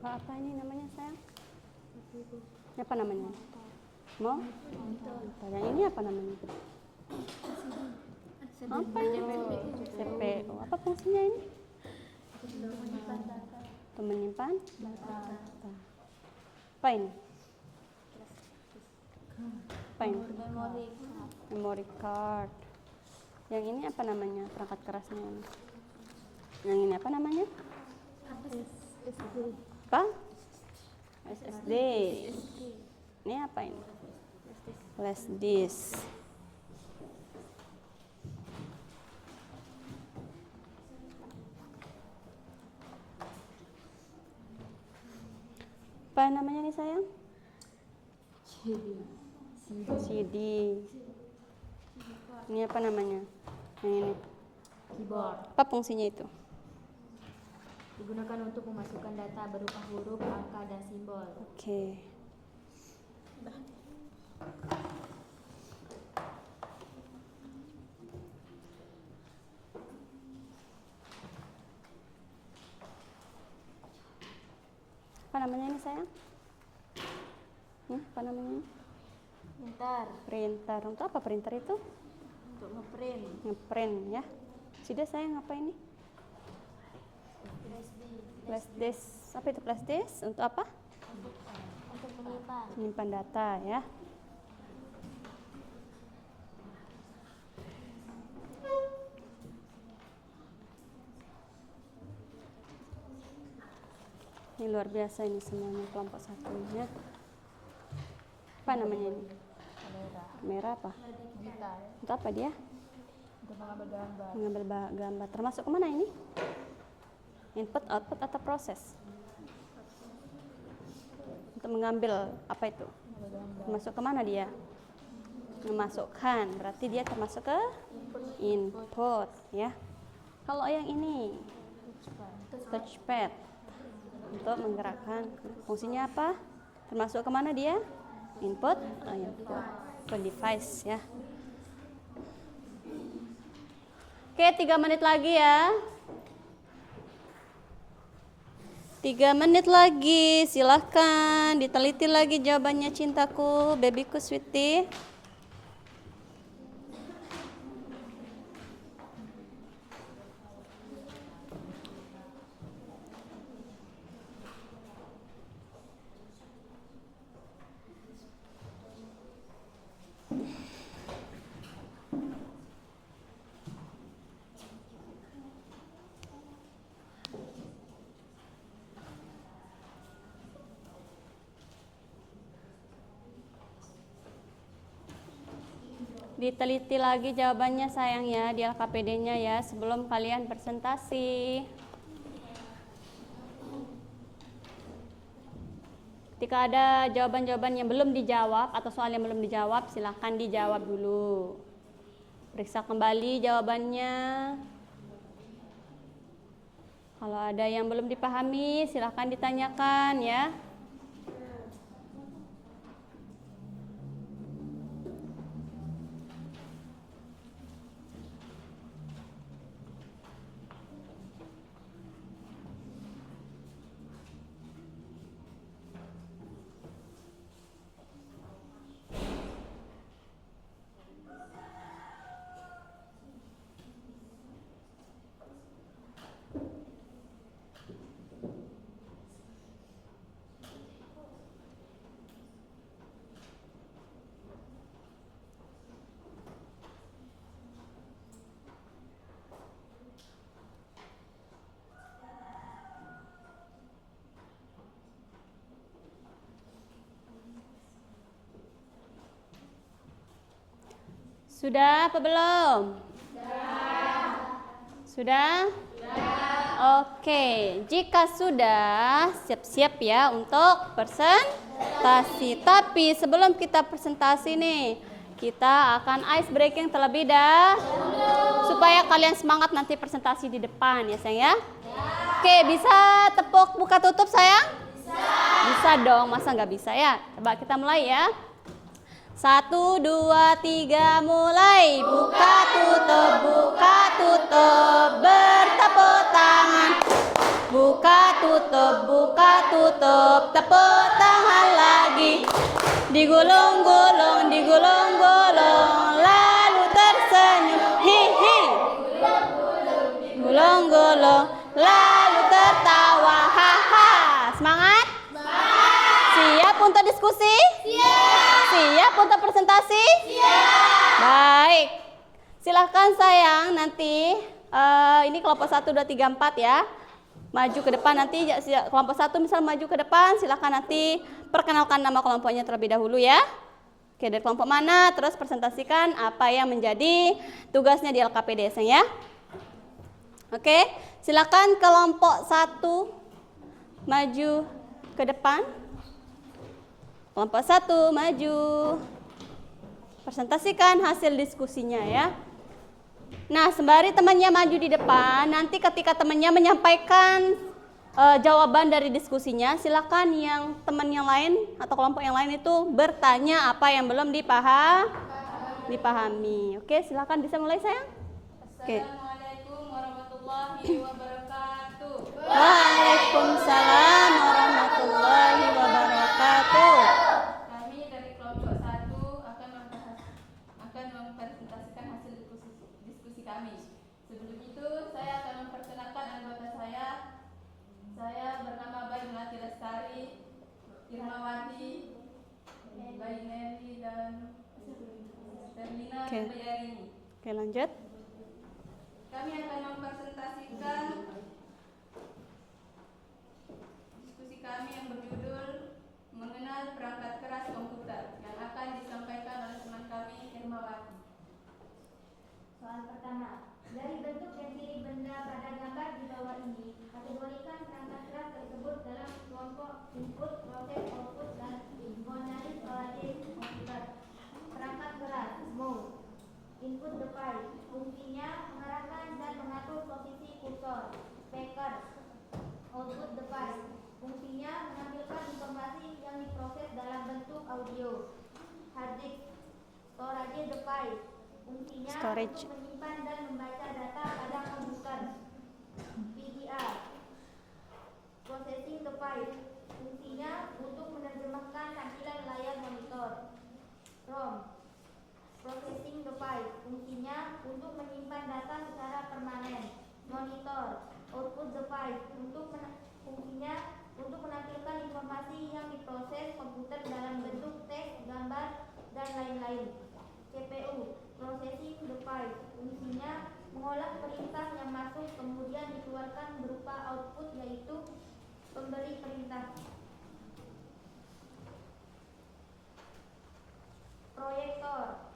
Apa ini namanya sayang? Apa namanya? Mau? Yang ini apa namanya? Apa ini? CPU. Apa fungsinya ini? Untuk menyimpan data. Apa ini? Apa ini? Memory card. Yang ini apa namanya? Perangkat kerasnya ini. Yang ini apa namanya? Apa? SSD. Ini apa ini? Flash disk. Apa namanya nih sayang? CD. Ini apa namanya? Yang ini. Keyboard. Apa fungsinya itu? Digunakan untuk memasukkan data berupa huruf, angka, dan simbol. Oke. Apa namanya ini sayang? Apa namanya? Printer. Printer. Untuk apa printer itu? Untuk ngeprint. Ngeprint ya. Sudah sayang apa ini? Flash disk. Apa itu flash disk? Untuk apa? Untuk menyimpan. Menyimpan data ya. Ini luar biasa ini semuanya kelompok 1 ya. Apa namanya ini? Kamera apa? Digital. Untuk apa dia? Untuk mengambil gambar. Mengambil gambar. Termasuk kemana ini? Input, output, atau proses? Untuk mengambil apa itu? Masuk kemana dia? Memasukkan. Berarti dia termasuk ke input ya. Kalau yang ini touchpad untuk menggerakkan. Fungsinya apa? Termasuk kemana dia? Input, input ke device ya. Oke, 3 menit lagi ya. 3 menit lagi, silahkan diteliti lagi jawabannya cintaku, babyku sweetie. Diteliti lagi jawabannya sayang ya di LKPD-nya ya sebelum kalian presentasi. Ketika ada jawaban-jawaban yang belum dijawab atau soal yang belum dijawab, silahkan dijawab dulu. Periksa kembali jawabannya. Kalau ada yang belum dipahami, silahkan ditanyakan ya. Sudah apa belum? Sudah? Oke, jika sudah, siap-siap ya untuk presentasi. Tapi sebelum kita presentasi nih, kita akan ice breaking terlebih dahulu supaya kalian semangat nanti presentasi di depan ya sayang ya. Oke, bisa tepuk buka tutup sayang? Bisa dong, masa nggak bisa ya? Coba kita mulai ya. 1, 2, 3, mulai. Buka tutup, bertepuk tangan. Buka tutup, tepuk tangan lagi. Digulung-gulung, lalu tersenyum. Hihi. Gulung-gulung, lalu tertawa. Haha. Semangat? Siap untuk diskusi? Siap untuk presentasi? Siap. Baik. Silahkan sayang nanti ini kelompok 1, 2, 3, 4 ya. Maju ke depan nanti kelompok 1 misal maju ke depan, silahkan nanti perkenalkan nama kelompoknya terlebih dahulu ya. Oke, dari kelompok mana, terus presentasikan apa yang menjadi tugasnya di LKPD ya. Oke, silahkan kelompok 1 maju ke depan. Kelompok 1 maju. Presentasikan hasil diskusinya ya. Nah, sembari temannya maju di depan, nanti ketika temannya menyampaikan jawaban dari diskusinya, silakan yang teman yang lain atau kelompok yang lain itu bertanya apa yang belum dipahami. Oke, silakan bisa mulai sayang. Oke. Assalamualaikum warahmatullahi wabarakatuh. Waalaikumsalam warahmatullahi wabarakatuh. Kami dari kelompok 1 akan mempresentasikan hasil diskusi kami. Sebelum itu, saya akan memperkenalkan anggota saya. Saya bernama Bayi Melati Lestari, Irmawati, Bayi Nelly, dan Terlina Oke. Bayarini. Oke, lanjut. Kami akan mempresentasikan diskusi kami yang berjudul mengenal perangkat keras komputer yang akan disampaikan oleh teman kami Irmawati. Soal pertama, dari bentuk dan ciri benda pada gambar di bawah ini, kategorikan perangkat keras tersebut dalam kelompok input, proses, output, dan binary logic komputer. Perangkat keras, mode. Input device, fungsinya mengarahkan dan mengatur posisi kursor. Speaker. Output device, fungsinya menampilkan informasi yang diproses dalam bentuk audio. Hard disk. Storage device, fungsinya Storage. untuk menyimpan dan membaca data pada komputer. VGA. Processing device, fungsinya untuk menerjemahkan tampilan layar monitor. ROM. Processing device, fungsinya untuk menyimpan data secara permanen. Monitor. Output device, fungsinya untuk menampilkan informasi yang diproses komputer dalam bentuk teks, gambar, dan lain-lain. CPU. Processing device, fungsinya mengolah perintah yang masuk kemudian dikeluarkan berupa output, yaitu pemberi perintah. Proyektor.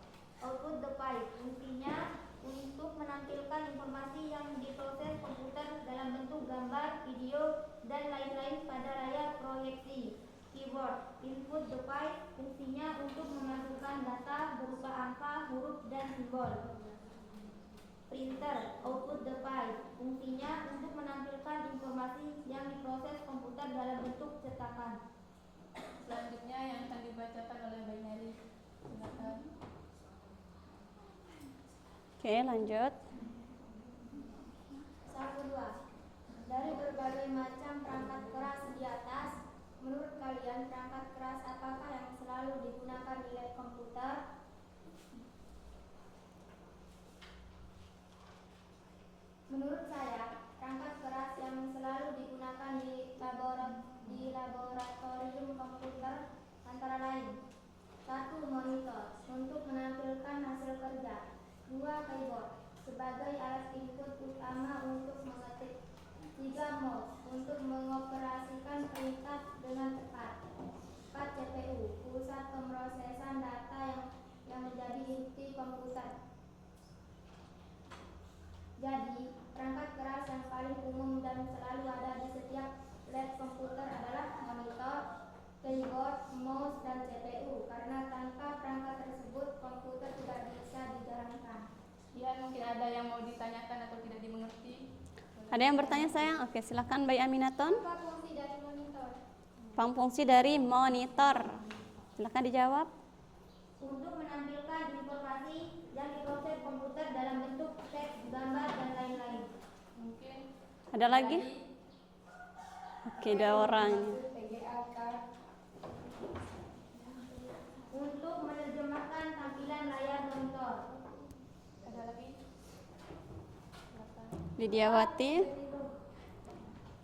Output device, fungsinya untuk menampilkan informasi yang diproses komputer dalam bentuk gambar, video, dan lain-lain pada layar proyeksi. Keyboard. Input device, fungsinya untuk memasukkan data berupa angka, huruf, dan simbol. Printer. Output device, fungsinya untuk menampilkan informasi yang diproses komputer dalam bentuk cetakan. Selanjutnya yang akan dibacakan oleh Bainari. Silakan. Oke, lanjut. Soal kedua, dari berbagai macam perangkat keras di atas, menurut kalian perangkat keras apakah yang selalu digunakan di lab komputer? Menurut saya, perangkat keras yang selalu digunakan di laboratorium komputer antara lain: 1. Monitor untuk menampilkan hasil kerja. 2. Keyboard sebagai alat input utama untuk mengetik. 3. Mouse untuk mengoperasikan perintah dengan cepat. 4. CPU pusat pemrosesan data yang menjadi inti komputer. Jadi, perangkat keras yang paling umum dan selalu ada di setiap lab komputer adalah monitor, keyboard, mouse, dan CPU, karena tanpa perangkat tersebut komputer tidak bisa dijalankan. Ya, mungkin ada yang mau ditanyakan atau tidak dimengerti. Ada yang bertanya sayang? Oke, silakan Bayi Aminaton. Apa fungsi dari monitor? Fungsi dari monitor. Silakan dijawab. Untuk menampilkan informasi yang diproses komputer dalam bentuk teks, gambar, dan lain-lain. Mungkin Ada lagi? Oke, ada orang. Untuk menerjemahkan tampilan layar monitor. ada lagi? Silakan. Lidiawati.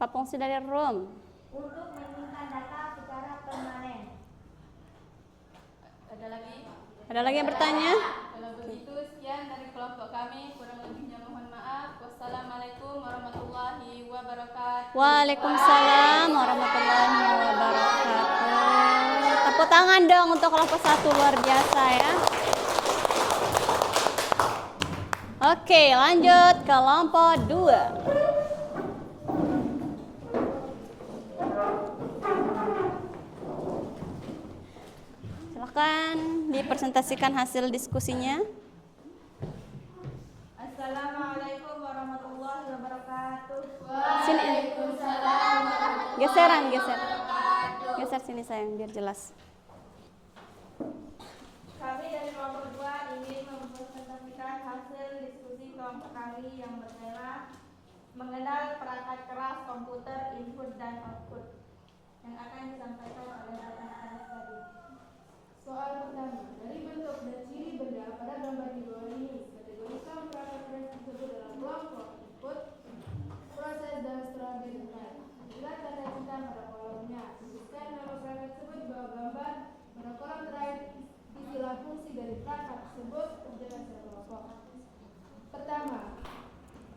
Apa fungsi dari ROM? Untuk menyimpan data secara permanen. Ada lagi? Ada lagi yang bertanya? Kalau begitu, sekian dari kelompok kami. Kurang lebihnya mohon maaf. Wassalamualaikum warahmatullahi wabarakatuh. Waalaikumsalam warahmatullahi wabarakatuh. Tepuk tangan dong untuk kelompok 1, luar biasa ya. Oke, lanjut ke kelompok 2. Silakan dipresentasikan hasil diskusinya. Assalamualaikum warahmatullahi wabarakatuh. Sini. Waalaikumsalam Geseran, geser sini sayang biar jelas. Kami dari kelompok 2 ingin mempresentasikan hasil diskusi kelompok kami yang bertema mengenal perangkat keras komputer input dan output yang akan disampaikan oleh rekan-rekan tadi. Soal pertama, dari bentuk dan ciri benda pada gambar di bawah ini, kategorikan perangkat keras tersebut dalam kelompok input, proses, dan strategi depan. Bila tanda cinta pada kolomnya, tuliskan nama perangkat tersebut di bawah gambar. Pada kolom terakhir, isilah fungsi dari perangkat tersebut terjelas secara kelompok. Pertama,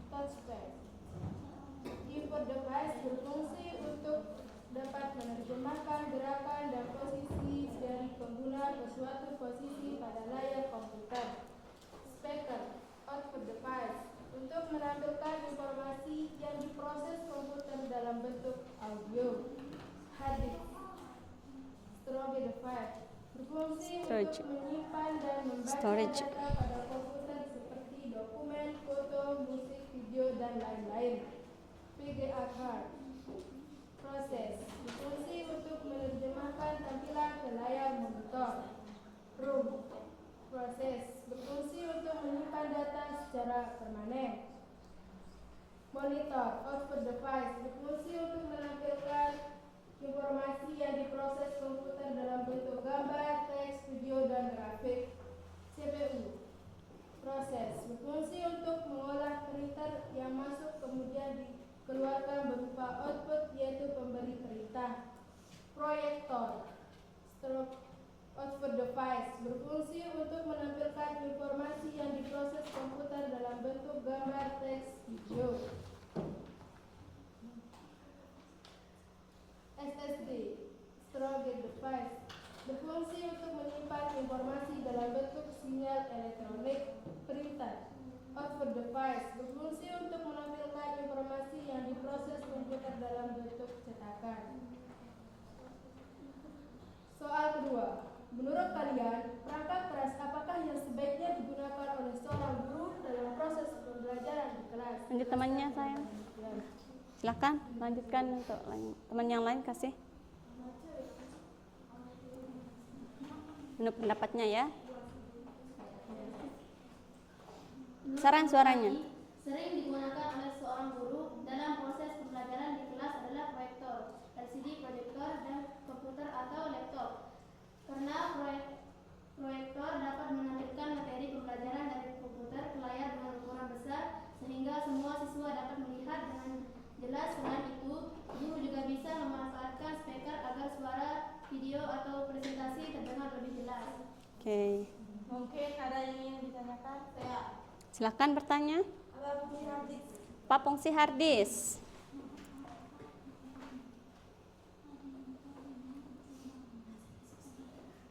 touchpad. Input device berfungsi untuk dapat menerjemahkan gerakan dan posisi dari pengguna ke suatu posisi pada layar komputer. Speaker, output device, untuk menampilkan informasi yang diproses komputer dalam bentuk audio. Hard disk, storage device, berfungsi untuk menyimpan dan membaca data pada komputer seperti dokumen, foto, musik, video, dan lain-lain. VGA card, proses, berfungsi untuk menerjemahkan tampilan ke layar monitor. ROM, proses, berfungsi untuk menyimpan data secara permanen. Monitor, output device, berfungsi untuk menampilkan informasi yang diproses komputer dalam bentuk gambar, teks, video, dan grafik. CPU, proses, berfungsi untuk mengolah printer yang masuk kemudian dikeluarkan berupa output yaitu pemberi perintah. Proyektor, stroke, output device, berfungsi untuk menampilkan informasi yang diproses komputer dalam bentuk gambar, teks, video. SSD, storage device, berfungsi untuk menyimpan informasi dalam bentuk sinyal elektronik. Printer, output device, berfungsi untuk menampilkan informasi yang diproses komputer dalam bentuk cetakan. Soal kedua, menurut kalian, perangkat keras apakah yang sebaiknya digunakan oleh seorang guru dalam proses pembelajaran di kelas? Lanjut temannya sayang. Silakan lanjutkan untuk teman yang lain kasih. Menurut pendapatnya ya. Saran suaranya. Sering digunakan oleh seorang guru dalam proses pembelajaran di kelas adalah proyektor, LCD proyektor, dan komputer atau laptop. Karena proyektor dapat menampilkan materi pembelajaran dari komputer ke layar dengan ukuran besar sehingga semua siswa dapat melihat dengan jelas. Selain itu, guru juga bisa memanfaatkan speaker agar suara, video, atau presentasi terdengar lebih jelas. Oke. Mungkin ada yang ingin ditanyakan? Saya. Silakan bertanya. Apa fungsi hard disk? Apa fungsi hard disk?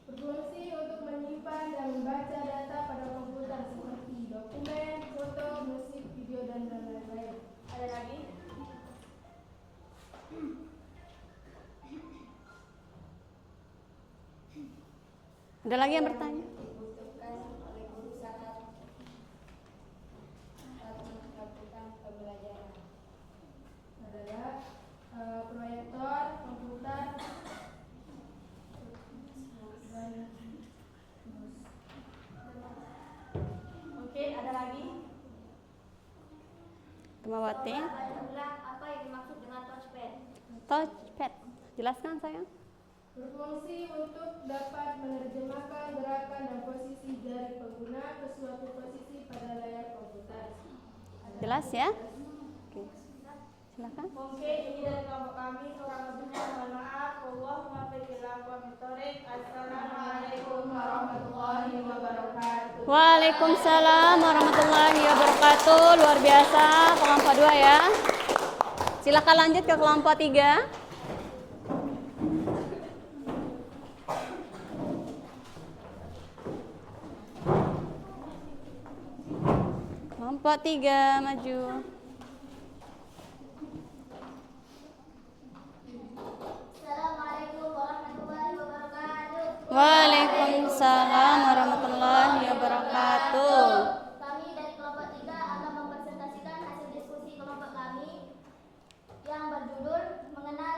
Berfungsi untuk menyimpan dan membaca data pada komputer seperti dokumen, foto, musik, video, dan lain-lain. Ada lagi? Ada lagi yang bertanya? Dibutuhkan oleh guru saat melakukan pembelajaran. Adalah proyektor, komputer, dan Oke, ada lagi? Temawati. Apa yang dimaksud dengan touchpad? Touchpad. Jelaskan sayang. berfungsi untuk dapat menerjemahkan gerakan dan posisi jari pengguna ke suatu posisi pada layar komputer. Jelas ya? Oke. Silakan. Mungkin ini dari kelompok kami, kurang lebihnya mohon maaf. Allahumma billahi wa bitorik. Assalamualaikum warahmatullahi wabarakatuh. Waalaikumsalam warahmatullahi wabarakatuh. Luar biasa kelompok 2 ya. Silakan lanjut ke kelompok 3. Kelompok 3 maju. Assalamualaikum warahmatullahi wabarakatuh. Waalaikumsalam warahmatullahi wabarakatuh. Kami dari kelompok 3 akan mempresentasikan hasil diskusi kelompok kami yang berjudul mengenal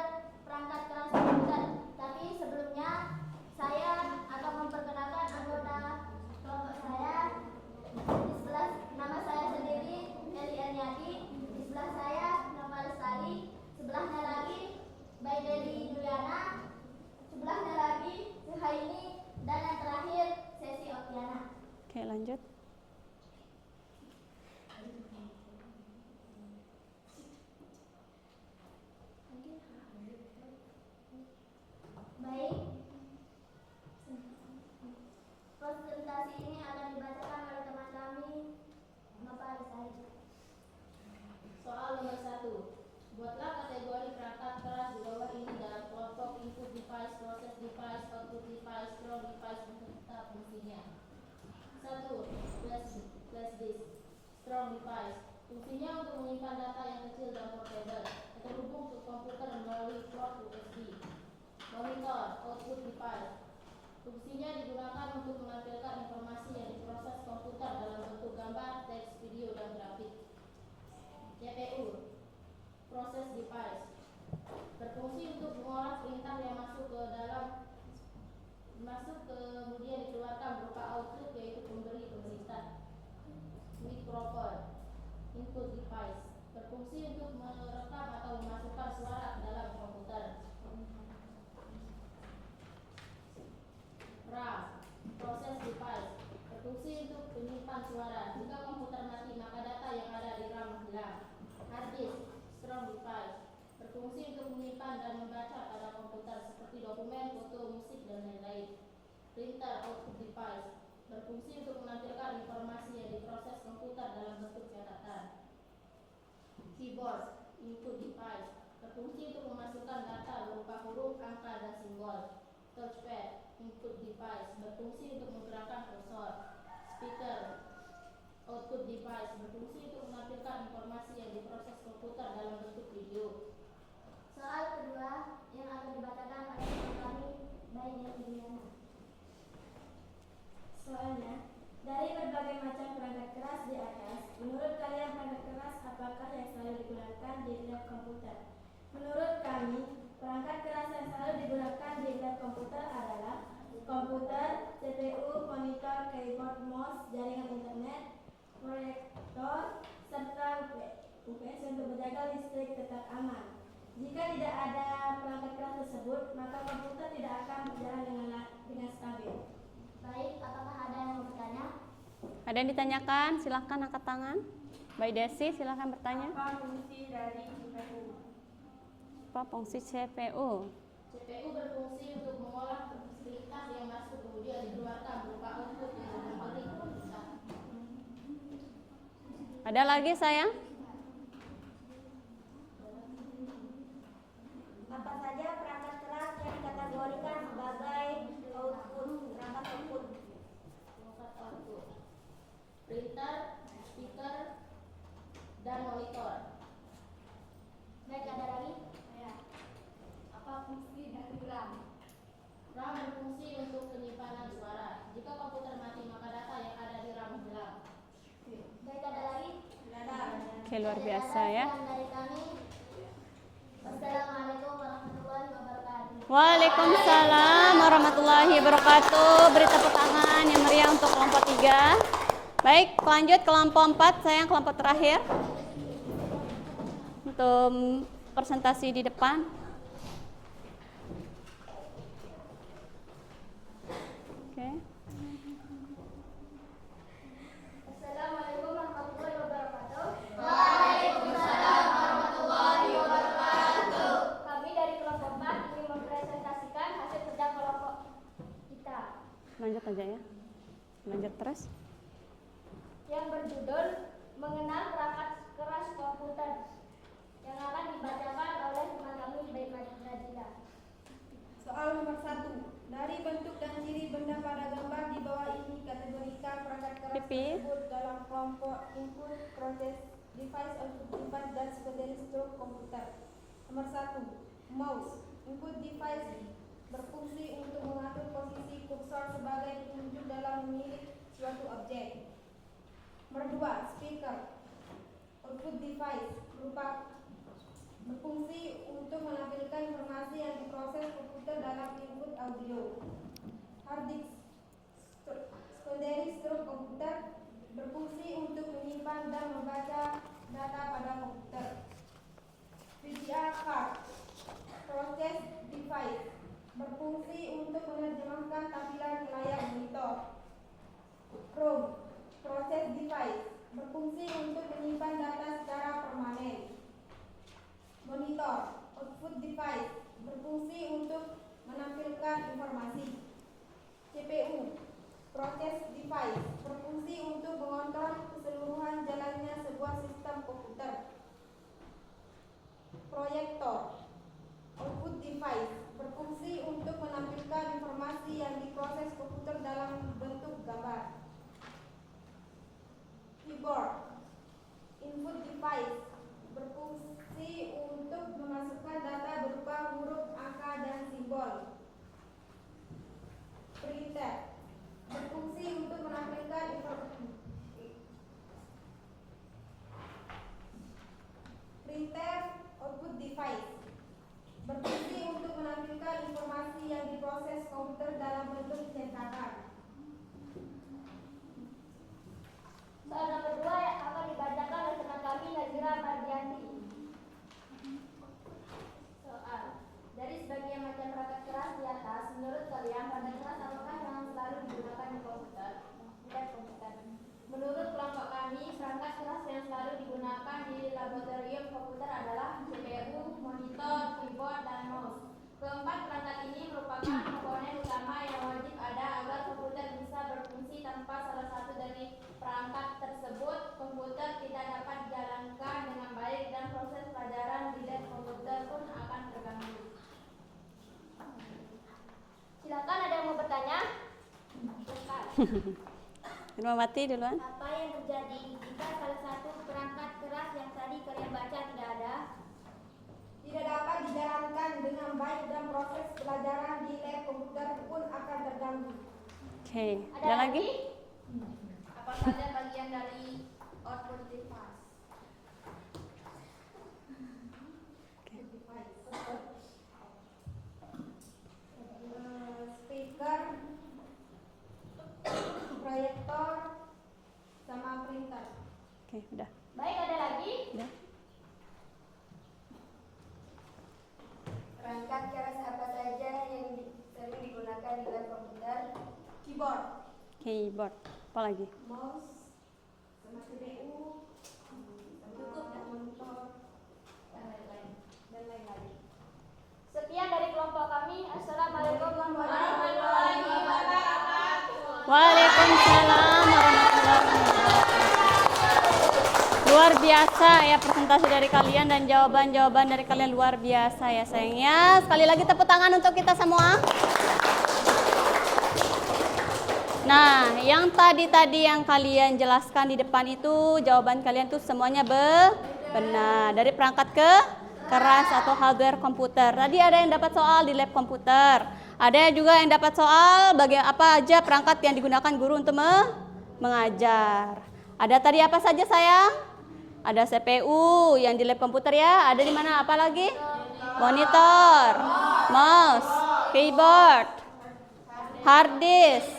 device. Fungsinya untuk menyimpan data yang kecil dan portable, terhubung ke komputer melalui port USB. Monitor output device. Fungsinya digunakan untuk menampilkan informasi yang diproses komputer dalam bentuk gambar, teks, video, dan grafik. CPU process device. Berfungsi untuk mengolah perintah yang kemudian dikeluarkan berupa output, yaitu pemberi perintah. Mikrofon input device. Berfungsi untuk merekam atau memasukkan suara ke dalam komputer. RAM process device. Berfungsi untuk menyimpan suara. Jika komputer mati, maka data yang ada di RAM hilang. Hard disk strong device. Berfungsi untuk menyimpan dan membaca pada komputer seperti dokumen, foto, musik, dan lain-lain. Printer output device. Berfungsi untuk menampilkan informasi yang diproses komputer dalam bentuk catatan. Keyboard input device. Berfungsi untuk memasukkan data berupa huruf, angka, dan simbol. Touchpad input device. Berfungsi untuk menggerakkan kursor. Speaker output device. Berfungsi untuk menampilkan informasi yang diproses komputer dalam bentuk video. Soal kedua yang akan dibacakan oleh teman kami, baik yang Liliana. Soalnya, dari berbagai macam perangkat keras di atas, menurut kalian perangkat keras apakah yang selalu digunakan di lab komputer? Menurut kami, perangkat keras yang selalu digunakan di lab komputer adalah komputer, CPU, monitor, keyboard, mouse, jaringan internet, proyektor, serta UPS untuk menjaga listrik tetap aman. Jika tidak ada perangkat keras tersebut, maka komputer tidak akan berjalan dengan stabil. Baik, apakah ada yang mau bertanya? Ada yang ditanyakan? Silahkan angkat tangan. Mbak Desi, silahkan bertanya. Apa fungsi dari CPU? Apa fungsi CPU? CPU berfungsi untuk mengolah perintah yang masuk kemudian dikeluarkan berupa output yang memberi perintah. Ada lagi sayang? Apa saja perangkat keras yang dikategorikan sebagai perangkat output? Printer, speaker, dan monitor. Baik, ada lagi? Ya. Apa fungsi dari RAM? RAM berfungsi untuk penyimpanan suara. Jika komputer mati, maka data yang ada di RAM hilang. Baik, ada lagi? Ada. Oke, luar biasa ya. Sekian dari kami. Wassalamualaikum warahmatullahi wabarakatuh. Waalaikumsalam warahmatullahi wabarakatuh. Beri tepuk tangan yang meriah untuk kelompok 3. Baik, lanjut kelompok 4, sayang kelompok terakhir. Untuk presentasi di depan. Oke. Assalamualaikum warahmatullahi wabarakatuh. Waalaikumsalam warahmatullahi wabarakatuh. Kami dari kelompok 4 ingin mempresentasikan hasil kerja kelompok kita Lanjut aja ya. Lanjut terus. yang berjudul Mengenal Perangkat Keras Komputer, yang akan dibacakan oleh teman kami Baik Najila. Soal nomor 1. Dari bentuk dan ciri benda pada gambar di bawah ini, kategorikan perangkat keras tersebut dalam kelompok input, process, device, output device, dan secondary stroke komputer. Nomor 1. Mouse. Input device berfungsi untuk mengatur posisi kursor sebagai petunjuk dalam memilih suatu objek. Nomor 2. Speaker. Output device berfungsi untuk menampilkan informasi yang diproses komputer dalam input audio. Hard disk. Secondary stroke komputer berfungsi untuk menyimpan dan membaca data pada komputer. VGA card. Process device berfungsi untuk menerjemahkan tampilan ke layar monitor. Chrome. Process device berfungsi untuk menyimpan data secara permanen. Monitor. Output device berfungsi untuk menampilkan informasi. CPU. Process device berfungsi untuk mengontrol keseluruhan jalannya sebuah sistem komputer. Proyektor. Output device berfungsi untuk menampilkan informasi yang diproses komputer dalam bentuk gambar. Keyboard. device berfungsi untuk memasukkan data berupa huruf, angka, dan simbol. Printer berfungsi untuk menampilkan informasi. Printer output device berfungsi untuk menampilkan informasi yang diproses komputer dalam bentuk cetakan. Soal nomor 2 yang akan dibacakan oleh teman kami Nazira Mardianti. Soal: dari sebagian macam perangkat keras di atas, menurut kalian perangkat keras apakah yang selalu digunakan di komputer? Menurut kelompok kami, perangkat keras yang selalu digunakan di laboratorium komputer adalah CPU, monitor, keyboard, dan mouse. Keempat perangkat ini merupakan komponen utama yang wajib ada agar komputer bisa berfungsi. Tanpa salah satu dari perangkat tersebut, komputer tidak dapat dijalankan dengan baik dan proses pelajaran di lab komputer pun akan terganggu. Silakan, ada yang mau bertanya? Silakan. Irmawati duluan. Apa yang terjadi jika salah satu perangkat keras yang tadi kalian baca tidak ada? Tidak dapat dijalankan dengan baik dan proses pelajaran di lab komputer pun akan terganggu. Oke, ada lagi? Apa saja bagian dari output device? Speaker, proyektor, sama printer. Oke, udah. Baik, ada lagi? Udah. Perangkat keras apa saja yang sering digunakan di lab komputer? Keyboard, Keyboard. Apa lagi? mouse, sama CPU, cukup dan monitor, dan lain-lain. Sekian dari kelompok kami. Assalamualaikum warahmatullahi wabarakatuh. Waalaikumsalam warahmatullahi wabarakatuh. Luar biasa ya presentasi dari kalian dan jawaban-jawaban dari kalian luar biasa ya sayangnya. Sekali lagi tepuk tangan untuk kita semua. Nah, yang tadi yang kalian jelaskan di depan itu jawaban kalian tuh semuanya benar. Dari perangkat ke keras atau hardware komputer. Tadi ada yang dapat soal di lab komputer. Ada juga yang dapat soal bagian apa aja perangkat yang digunakan guru untuk mengajar. Ada tadi apa saja sayang? Ada CPU yang di lab komputer ya. Ada di mana? Apa lagi? Monitor, mouse, keyboard, hard disk,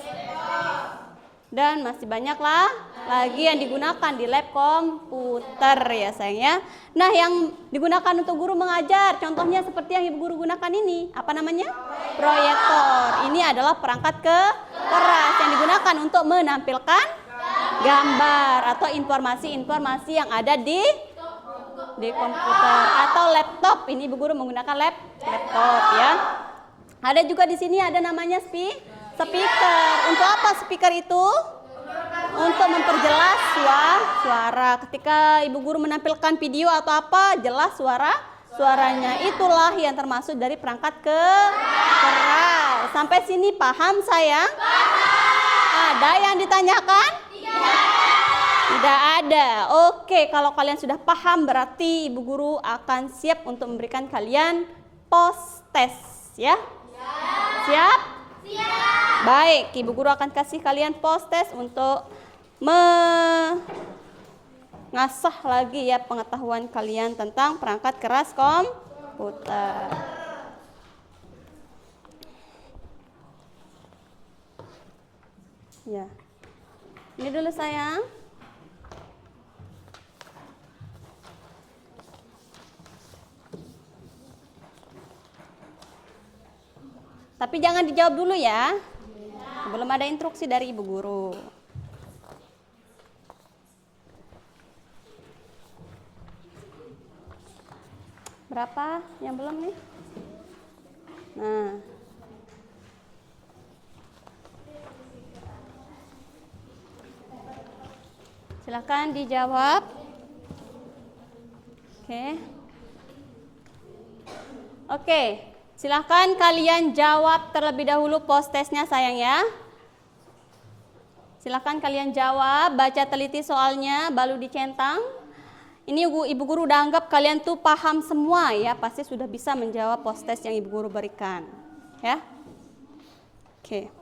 dan masih banyak lah lagi yang digunakan di lab komputer ya sayang ya. Nah, yang digunakan untuk guru mengajar, contohnya seperti yang ibu guru gunakan ini, apa namanya? Proyektor. Ini adalah perangkat keras yang digunakan untuk menampilkan gambar atau informasi-informasi yang ada di komputer atau laptop. Ini ibu guru menggunakan laptop ya. Ada juga di sini ada namanya speaker. Untuk apa speaker itu? Untuk memperjelas suara. Ketika ibu guru menampilkan video atau apa, jelas suaranya. Itulah yang termasuk dari perangkat keras. Sampai sini paham sayang? Ada yang ditanyakan? Tidak ada. Oke, kalau kalian sudah paham berarti ibu guru akan siap untuk memberikan kalian post test ya. Siap? Baik, ibu guru akan kasih kalian post test untuk mengasah lagi ya pengetahuan kalian tentang perangkat keras komputer. Ya. Ini dulu sayang. Tapi jangan dijawab dulu ya. Belum ada instruksi dari ibu guru. Berapa yang belum nih? Nah. Silakan dijawab. Oke. Silakan kalian jawab terlebih dahulu post testnya sayang ya. Silakan kalian jawab, baca teliti soalnya, baru dicentang. Ini Ibu Guru udah anggap kalian tuh paham semua ya, pasti sudah bisa menjawab post test yang Ibu Guru berikan. Ya. Oke.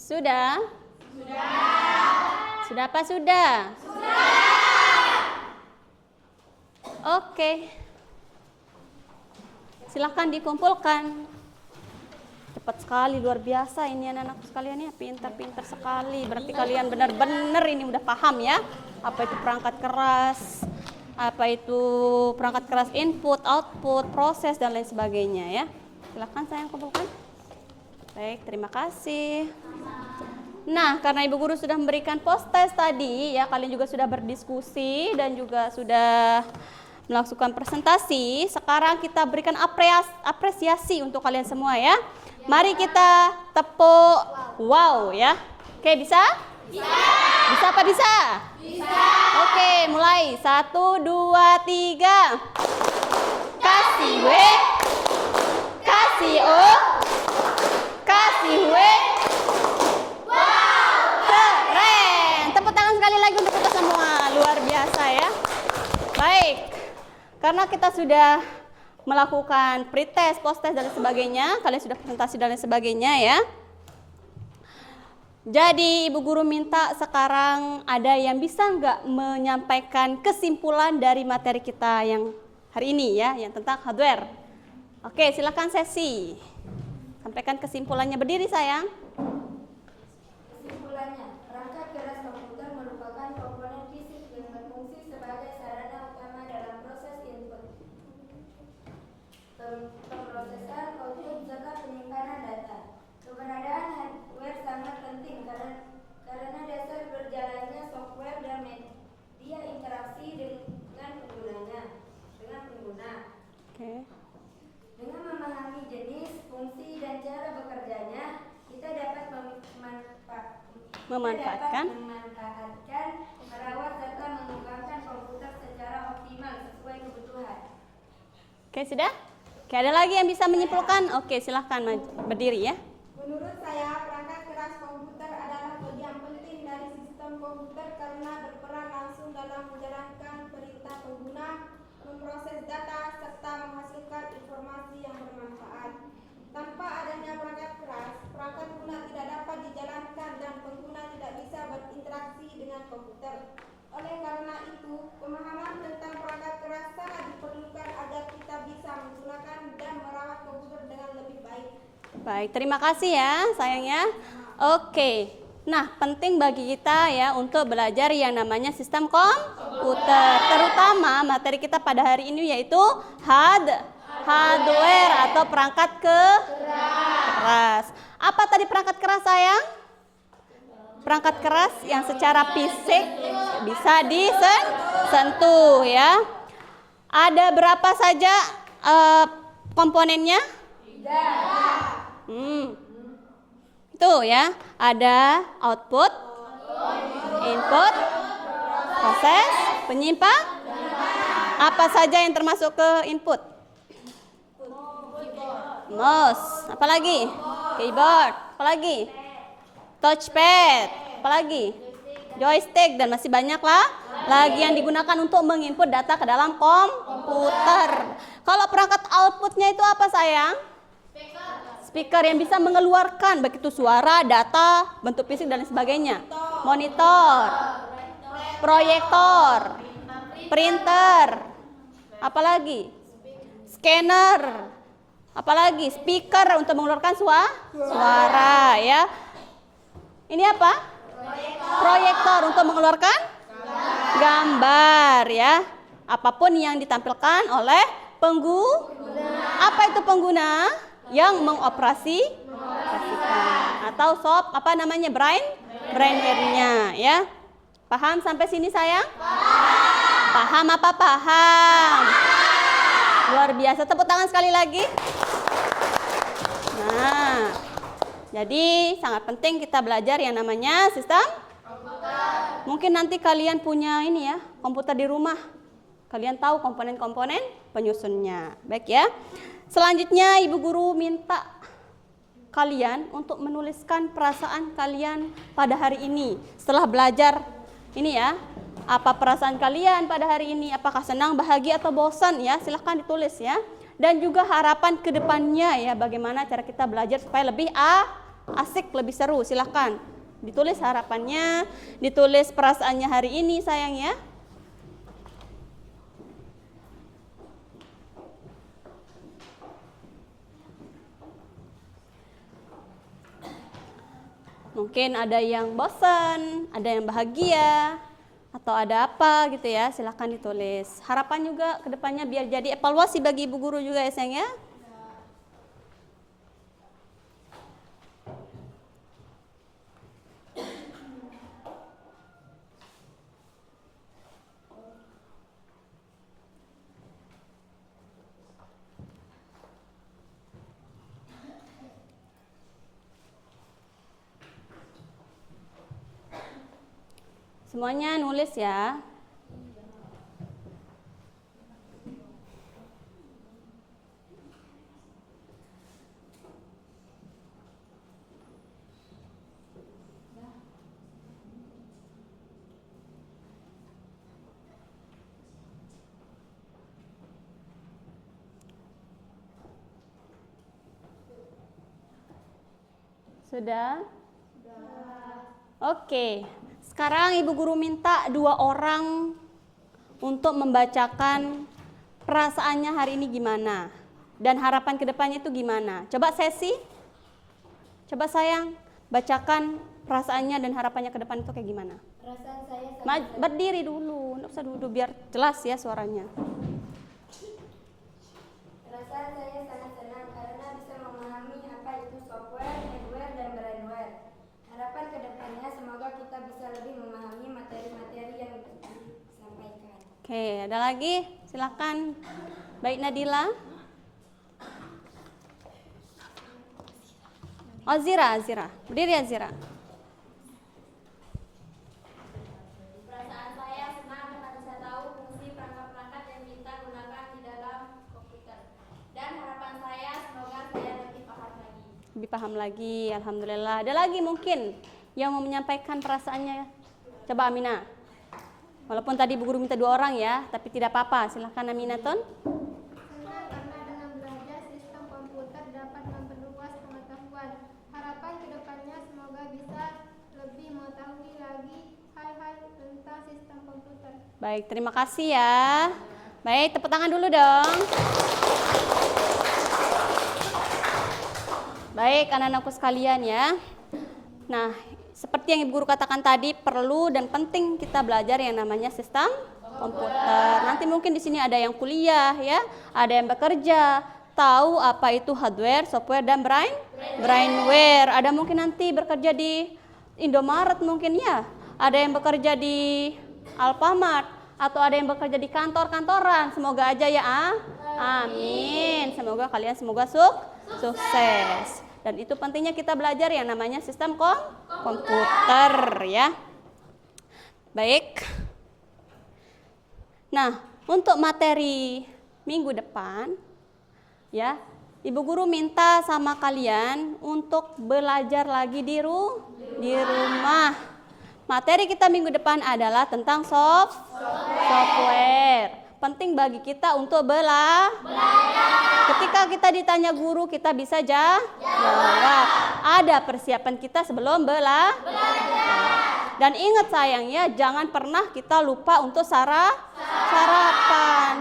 Sudah? Sudah apa sudah? Oke. Silahkan dikumpulkan. Cepat sekali, luar biasa ini anak-anak sekalian ya, pintar-pintar sekali. Berarti kalian benar-benar ini udah paham ya, apa itu perangkat keras, apa itu perangkat keras input, output, proses dan lain sebagainya ya. Silahkan sayang kumpulkan. Baik, terima kasih. Nah, karena Ibu Guru sudah memberikan post test tadi, ya kalian juga sudah berdiskusi dan juga sudah melakukan presentasi. Sekarang kita berikan apresiasi untuk kalian semua ya. Mari kita tepuk wow ya. Oke, bisa? Bisa. Bisa apa bisa? Bisa. Oke, mulai. 1, 2, 3. Kasih W. Kasih O. Kasih W. Keren. Tepuk tangan sekali lagi untuk kita semua. Luar biasa ya. Baik. Karena kita sudah melakukan pretest, post-test dan sebagainya, kalian sudah presentasi dan lain sebagainya ya. Jadi Ibu Guru minta sekarang ada yang bisa nggak menyampaikan kesimpulan dari materi kita yang hari ini ya, yang tentang hardware. Oke, silakan sesi. Sampaikan kesimpulannya, berdiri sayang. Kesimpulannya, perangkat keras komputer merupakan komponen fisik yang berfungsi sebagai sarana utama dalam proses input, pemrosesan, output, serta penyimpanan data. Keberadaan hardware sangat penting karena dasar berjalannya software dan media interaksi dengan pengguna. Oke. Dengan memahami jenis, fungsi, dan cara bekerjanya, kita dapat memanfaatkan, merawat, serta mengembangkan komputer secara optimal sesuai kebutuhan. Oke, sudah? Oke, ada lagi yang bisa menyimpulkan? Oke, silahkan berdiri ya. Menurut saya, perangkat keras komputer adalah bagian penting dari sistem komputer karena berperan langsung dalam menjalankan perintah pengguna, memproses data, serta menghasilkan informasi yang bermanfaat. Tanpa adanya perangkat keras, perangkat guna tidak dapat dijalankan dan pengguna tidak bisa berinteraksi dengan komputer. Oleh karena itu, pemahaman tentang perangkat keras sangat diperlukan agar kita bisa menggunakan dan merawat komputer dengan lebih baik. Baik, terima kasih ya sayangnya. Oke, nah penting bagi kita ya untuk belajar yang namanya sistem komputer. Terutama materi kita pada hari ini yaitu hardware atau perangkat keras. Apa tadi perangkat keras sayang? Perangkat keras yang secara fisik bisa disentuh ya. Ada berapa saja komponennya? Itu ya, ada output, input, proses, penyimpan. Apa saja yang termasuk ke input? Mouse, apalagi? Keyboard, apalagi? Touchpad, apalagi? Joystick, dan masih banyak lah lagi yang digunakan untuk menginput data ke dalam komputer. Kalau perangkat outputnya itu apa sayang? Speaker yang bisa mengeluarkan begitu suara, data, bentuk fisik dan lain sebagainya. Monitor, proyektor, printer, apalagi? Scanner, apalagi? Speaker untuk mengeluarkan suara ya. Ini apa? Proyektor untuk mengeluarkan gambar ya. Apapun yang ditampilkan oleh pengguna. Apa itu pengguna? Yang mengoperasikan atau brain brainware-nya ya. Paham sampai sini sayang? Paham apa paham? Luar biasa, tepuk tangan sekali lagi. Nah, jadi sangat penting kita belajar yang namanya sistem komputer. Mungkin nanti kalian punya ini ya, komputer di rumah. Kalian tahu komponen-komponen penyusunnya. Baik ya. Selanjutnya Ibu Guru minta kalian untuk menuliskan perasaan kalian pada hari ini setelah belajar ini ya. Apa perasaan kalian pada hari ini? Apakah senang, bahagia, atau bosan ya? Silahkan ditulis ya. Dan juga harapan ke depannya ya. Bagaimana cara kita belajar supaya lebih asik, lebih seru. Silahkan ditulis harapannya, ditulis perasaannya hari ini sayang ya. Mungkin ada yang bosan, ada yang bahagia, atau ada apa gitu ya, silahkan ditulis. Harapan juga ke depannya biar jadi evaluasi bagi ibu guru juga ya sayang ya. Semuanya nulis ya. Sudah? Oke. Sekarang ibu guru minta 2 orang untuk membacakan perasaannya hari ini gimana dan harapan kedepannya itu gimana. Coba sesi, coba sayang bacakan perasaannya dan harapannya ke depan itu kayak gimana. Perasaan saya sangat Berdiri dulu, nggak usah duduk biar jelas ya suaranya. Perasaan saya sangat senang karena bisa memahami apa itu software, hardware, dan brainware. Harapan kedepannya semoga kita bisa lebih memahami materi-materi yang disampaikan. Oke, ada lagi? Silakan. Baik Nadila. Azira. Berdiri Azira. Perasaan saya senang karena bisa tahu fungsi perangkat-perangkat yang kita gunakan di dalam komputer. Dan harapan saya semoga saya lebih paham lagi. Lebih paham lagi, alhamdulillah. Ada lagi mungkin yang mau menyampaikan perasaannya? Coba Amina. Walaupun tadi Bu Guru minta 2 orang ya, tapi tidak apa-apa. Silahkan Aminaton. Senang karena dengan belajar sistem komputer dapat memperluas pengetahuan. Harapan kedepannya semoga bisa lebih mengetahui lagi hal-hal tentang sistem komputer. Baik, terima kasih ya. Baik, tepuk tangan dulu dong. Baik, anak-anakku sekalian ya. Nah, seperti yang Ibu Guru katakan tadi, perlu dan penting kita belajar yang namanya sistem komputer. Nanti mungkin di sini ada yang kuliah ya, ada yang bekerja, tahu apa itu hardware, software, dan brainware. Ada mungkin nanti bekerja di Indomaret mungkin ya, ada yang bekerja di Alfamart, atau ada yang bekerja di kantor-kantoran. Semoga aja ya, amin. Semoga kalian sukses. Dan itu pentingnya kita belajar yang namanya sistem komputer ya. Baik. Nah, untuk materi minggu depan ya, Ibu Guru minta sama kalian untuk belajar lagi di rumah. Materi kita minggu depan adalah tentang software. Penting bagi kita untuk belajar. Ketika kita ditanya guru, kita bisa jawab. Ada persiapan kita sebelum belajar. Dan ingat sayangnya, jangan pernah kita lupa untuk sarapan.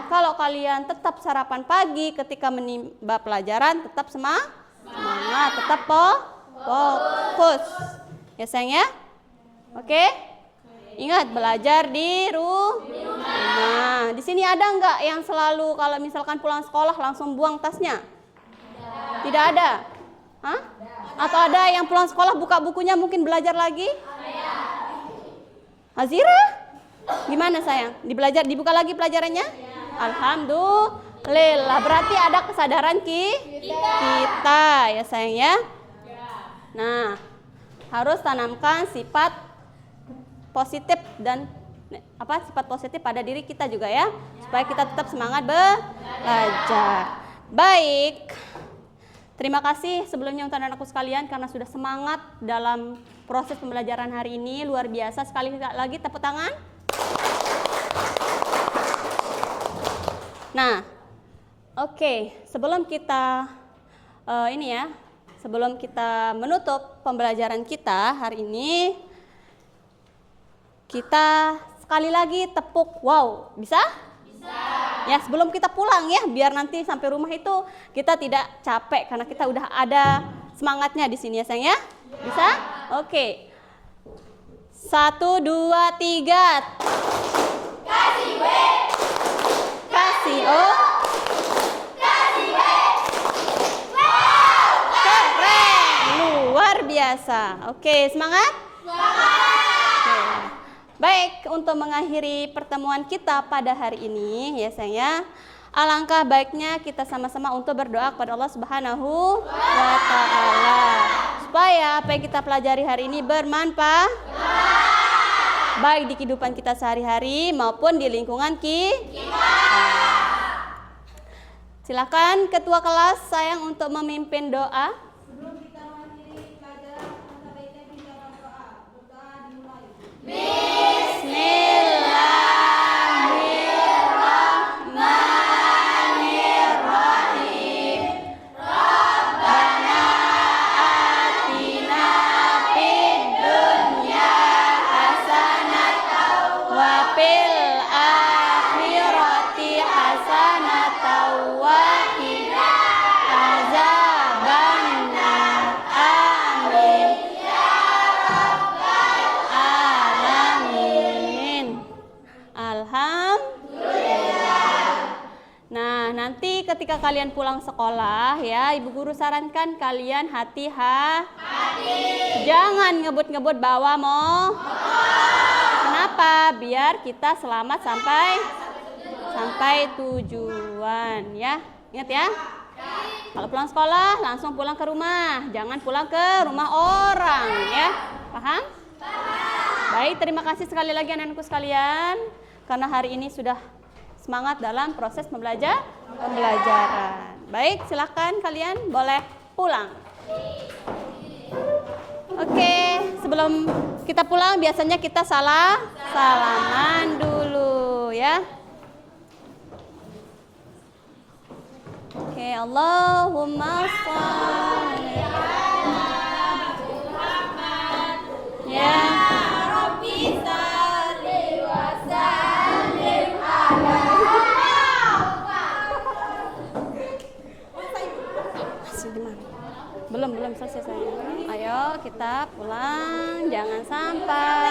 Kalau kalian tetap sarapan pagi ketika menimba pelajaran, tetap semangat, tetap fokus. Ya sayang ya? Oke? Ingat belajar di rumah. Di sini ada nggak yang selalu kalau misalkan pulang sekolah langsung buang tasnya? Tidak ada. Hah? Atau ada yang pulang sekolah buka bukunya mungkin belajar lagi? Hazira? Gimana sayang? Dibuka lagi pelajarannya? Alhamdulillah. Berarti ada kesadaran kita ya sayang ya. Nah, harus tanamkan sifat positif dan sifat positif pada diri kita juga ya, supaya kita tetap semangat belajar. Baik. Terima kasih sebelumnya untuk anak-anakku sekalian karena sudah semangat dalam proses pembelajaran hari ini. Luar biasa, sekali lagi tepuk tangan. Nah, oke, sebelum kita sebelum kita menutup pembelajaran kita hari ini, kita sekali lagi tepuk wow. Bisa? Ya, sebelum kita pulang ya, biar nanti sampai rumah itu kita tidak capek karena kita udah ada semangatnya di sini ya sayang ya. Bisa? Oke. 1, 2, 3. Kasih W. Kasih O. Kasih W. Wow, keren. Luar biasa. Oke, semangat? Oke. Baik, untuk mengakhiri pertemuan kita pada hari ini ya sayang ya, alangkah baiknya kita sama-sama untuk berdoa kepada Allah Subhanahu wa Ta'ala supaya apa yang kita pelajari hari ini bermanfaat baik di kehidupan kita sehari-hari maupun di lingkungan kita. Silakan ketua kelas sayang untuk memimpin doa. Sebelum kita mengakhiri pelajaran, alangkah baiknya kita berdoa. Berdoa dimulai. Bismillahirrahmanirrahim. Rabbana atina fid dunya hasanatan wa fil akhirati hasanatan wa qina azabannar. Amin. Alamin. Alhamdulillah. Nah, nanti ketika kalian pulang sekolah ya, Ibu Guru sarankan kalian hati-hati. Jangan ngebut-ngebut bawa motor. Kenapa? Biar kita selamat sampai tujuan ya. Ingat ya. Kalau pulang sekolah langsung pulang ke rumah, jangan pulang ke rumah orang ya. Paham? Baik, terima kasih sekali lagi anak-anakku sekalian karena hari ini sudah semangat dalam proses pembelajaran. Baik, silakan kalian boleh pulang. Oke, sebelum kita pulang biasanya kita salaman dulu ya. Oke, Allahumma sholli ala Muhammad ya Rabbi sholli wa sallim ala. Masih di mana? Belum selesai saya. Ayo kita pulang, jangan sampai